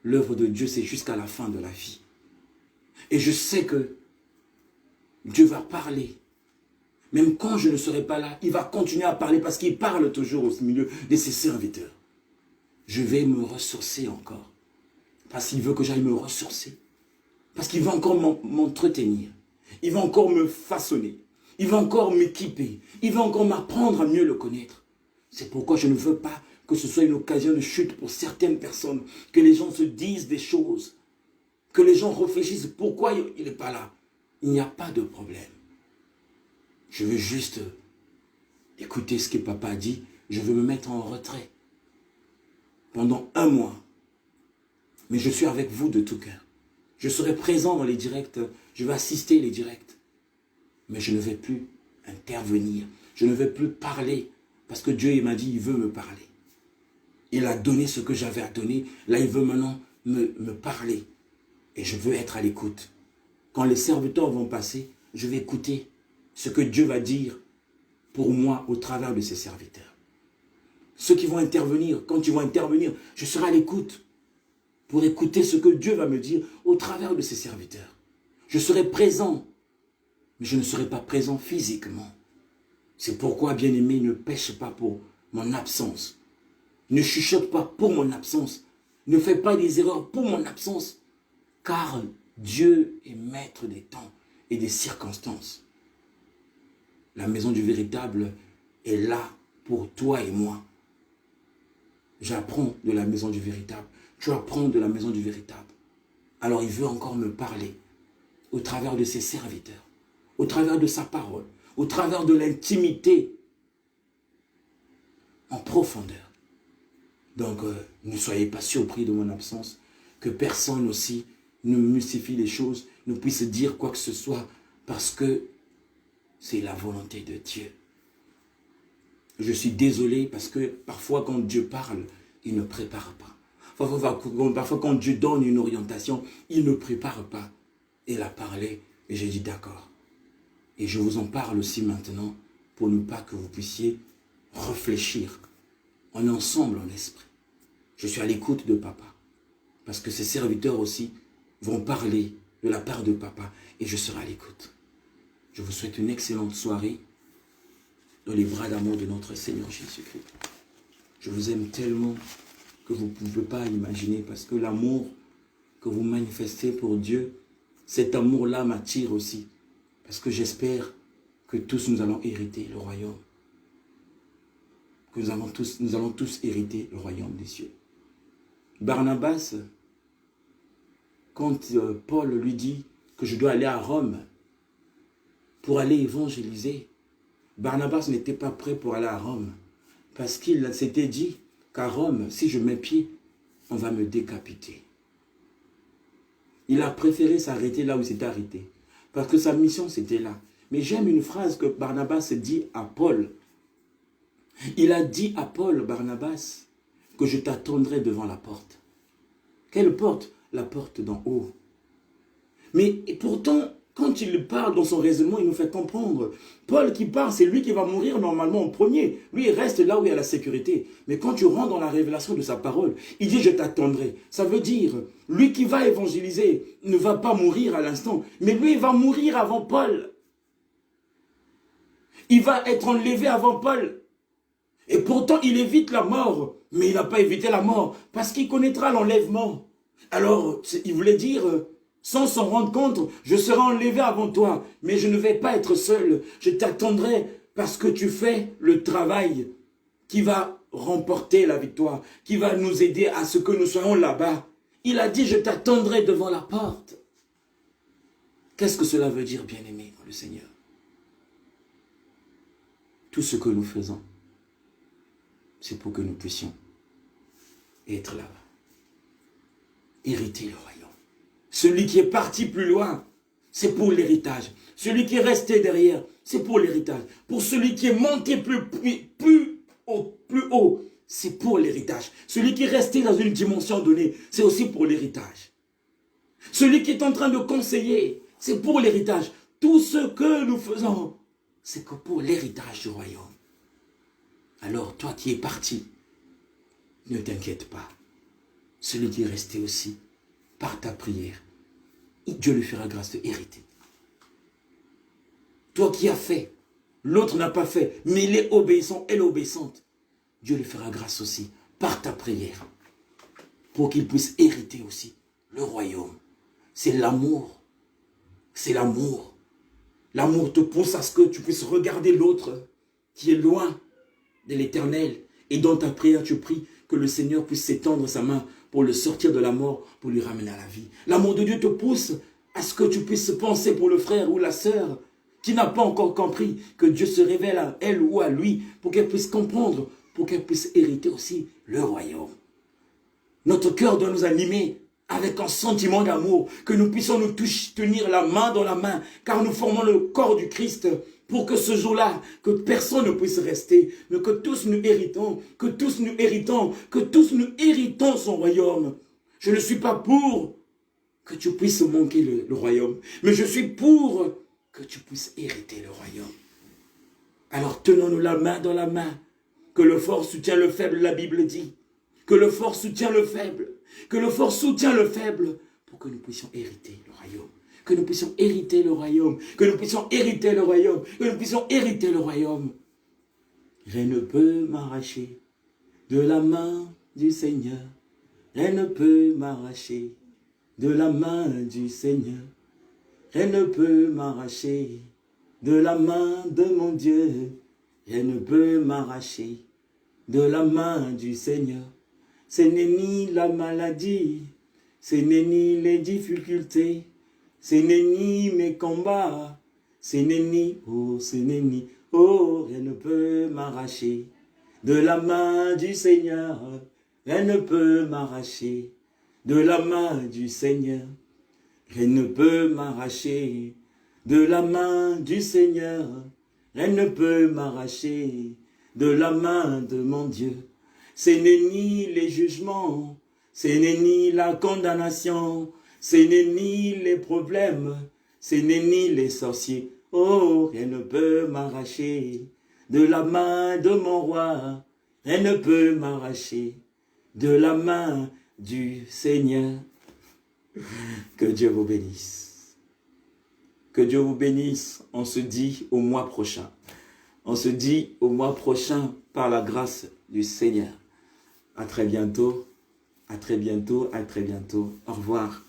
l'œuvre de Dieu c'est jusqu'à la fin de la vie. Et je sais que Dieu va parler. Même quand je ne serai pas là, il va continuer à parler parce qu'il parle toujours au milieu de ses serviteurs. Je vais me ressourcer encore. Parce qu'il veut que j'aille me ressourcer. Parce qu'il va encore m'entretenir. Il va encore me façonner. Il va encore m'équiper. Il va encore m'apprendre à mieux le connaître. C'est pourquoi je ne veux pas que ce soit une occasion de chute pour certaines personnes, que les gens se disent des choses, que les gens réfléchissent pourquoi il n'est pas là. Il n'y a pas de problème. Je veux juste écouter ce que papa a dit. Je veux me mettre en retrait pendant 1 mois. Mais je suis avec vous de tout cœur. Je serai présent dans les directs. Je vais assister les directs. Mais je ne vais plus intervenir. Je ne vais plus parler. Parce que Dieu, il m'a dit, il veut me parler. Il a donné ce que j'avais à donner. Là, il veut maintenant me parler. Et je veux être à l'écoute. Quand les serviteurs vont passer, je vais écouter ce que Dieu va dire pour moi au travers de ses serviteurs. Ceux qui vont intervenir, quand ils vont intervenir, je serai à l'écoute pour écouter ce que Dieu va me dire au travers de ses serviteurs. Je serai présent, mais je ne serai pas présent physiquement. C'est pourquoi, bien-aimé, ne pêche pas pour mon absence. Ne chuchote pas pour mon absence. Ne fais pas des erreurs pour mon absence. Car Dieu est maître des temps et des circonstances. La maison du véritable est là pour toi et moi. J'apprends de la maison du véritable. Tu apprends de la maison du véritable. Alors il veut encore me parler au travers de ses serviteurs, au travers de sa parole, au travers de l'intimité en profondeur. Donc, ne soyez pas surpris de mon absence, que personne aussi ne mystifie les choses, ne puisse dire quoi que ce soit, parce que c'est la volonté de Dieu. Je suis désolé parce que parfois quand Dieu parle, il ne prépare pas. Parfois quand Dieu donne une orientation, il ne prépare pas. Il a parlé et j'ai dit d'accord. Et je vous en parle aussi maintenant pour ne pas que vous puissiez réfléchir. On est ensemble en esprit. Je suis à l'écoute de papa. Parce que ses serviteurs aussi vont parler de la part de papa et je serai à l'écoute. Je vous souhaite une excellente soirée dans les bras d'amour de notre Seigneur Jésus-Christ. Je vous aime tellement que vous ne pouvez pas imaginer parce que l'amour que vous manifestez pour Dieu, cet amour-là m'attire aussi. Parce que j'espère que tous nous allons hériter le royaume. Que nous allons tous hériter le royaume des cieux. Barnabas, quand Paul lui dit que je dois aller à Rome pour aller évangéliser, Barnabas n'était pas prêt pour aller à Rome parce qu'il s'était dit qu'à Rome, si je mets pied, on va me décapiter. Il a préféré s'arrêter là où il s'était arrêté parce que sa mission c'était là. Mais j'aime une phrase que Barnabas dit à Paul. Il a dit à Paul, Barnabas, que je t'attendrai devant la porte. Quelle porte? La porte d'en haut. Mais et pourtant, quand il parle dans son raisonnement, il nous fait comprendre. Paul qui parle, c'est lui qui va mourir normalement en premier. Lui, il reste là où il y a la sécurité. Mais quand tu rentres dans la révélation de sa parole, il dit je t'attendrai. Ça veut dire, lui qui va évangéliser ne va pas mourir à l'instant. Mais lui, il va mourir avant Paul. Il va être enlevé avant Paul. Et pourtant, il évite la mort. Mais il n'a pas évité la mort. Parce qu'il connaîtra l'enlèvement. Alors, il voulait dire, sans s'en rendre compte, je serai enlevé avant toi. Mais je ne vais pas être seul. Je t'attendrai parce que tu fais le travail qui va remporter la victoire. Qui va nous aider à ce que nous soyons là-bas. Il a dit, je t'attendrai devant la porte. Qu'est-ce que cela veut dire, bien-aimé dans le Seigneur? Tout ce que nous faisons, c'est pour que nous puissions être là-bas. Hériter le royaume. Celui qui est parti plus loin, c'est pour l'héritage. Celui qui est resté derrière, c'est pour l'héritage. Pour celui qui est monté plus haut, c'est pour l'héritage. Celui qui est resté dans une dimension donnée, c'est aussi pour l'héritage. Celui qui est en train de conseiller, c'est pour l'héritage. Tout ce que nous faisons, c'est que pour l'héritage du royaume. Alors, toi qui es parti, ne t'inquiète pas. Celui qui est resté aussi, par ta prière, Dieu lui fera grâce de hériter. Toi qui as fait, l'autre n'a pas fait, mais il est obéissant, elle est obéissante. Dieu lui fera grâce aussi, par ta prière, pour qu'il puisse hériter aussi le royaume. C'est l'amour. C'est l'amour. L'amour te pousse à ce que tu puisses regarder l'autre qui est loin de l'Éternel Et dans ta prière, tu pries que le Seigneur puisse s'étendre sa main pour le sortir de la mort, pour lui ramener à la vie. L'amour de Dieu te pousse à ce que tu puisses penser pour le frère ou la sœur qui n'a pas encore compris que Dieu se révèle à elle ou à lui pour qu'elle puisse comprendre, pour qu'elle puisse hériter aussi le royaume. Notre cœur doit nous animer avec un sentiment d'amour, que nous puissions nous tenir la main dans la main, car nous formons le corps du Christ, pour que ce jour-là, que personne ne puisse rester, mais que tous nous héritons, que tous nous héritons, que tous nous héritons son royaume. Je ne suis pas pour que tu puisses manquer le royaume, mais je suis pour que tu puisses hériter le royaume. Alors tenons-nous la main dans la main, que le fort soutient le faible, la Bible dit. Que le fort soutient le faible. Que le fort soutient le faible pour que nous puissions hériter le royaume. Que nous puissions hériter le royaume. Que nous puissions hériter le royaume. Que nous puissions hériter le royaume. Rien ne peut m'arracher de la main du Seigneur. Rien ne peut m'arracher de la main du Seigneur. Rien ne peut m'arracher de la main de mon Dieu. Rien ne peut m'arracher de la main du Seigneur. Ce n'est ni la maladie, ce n'est ni les difficultés, ce n'est ni mes combats, ce n'est ni, rien ne peut m'arracher de la main du Seigneur. Rien ne peut m'arracher de la main du Seigneur. Rien ne peut m'arracher de la main du Seigneur. Rien ne peut m'arracher de la main de mon Dieu. Ce n'est ni les jugements, ce n'est ni la condamnation, ce n'est ni les problèmes, ce n'est ni les sorciers. Oh, rien ne peut m'arracher de la main de mon roi. Rien ne peut m'arracher de la main du Seigneur. Que Dieu vous bénisse. Que Dieu vous bénisse. On se dit au mois prochain. On se dit au mois prochain par la grâce du Seigneur. À très bientôt. À très bientôt. À très bientôt. Au revoir.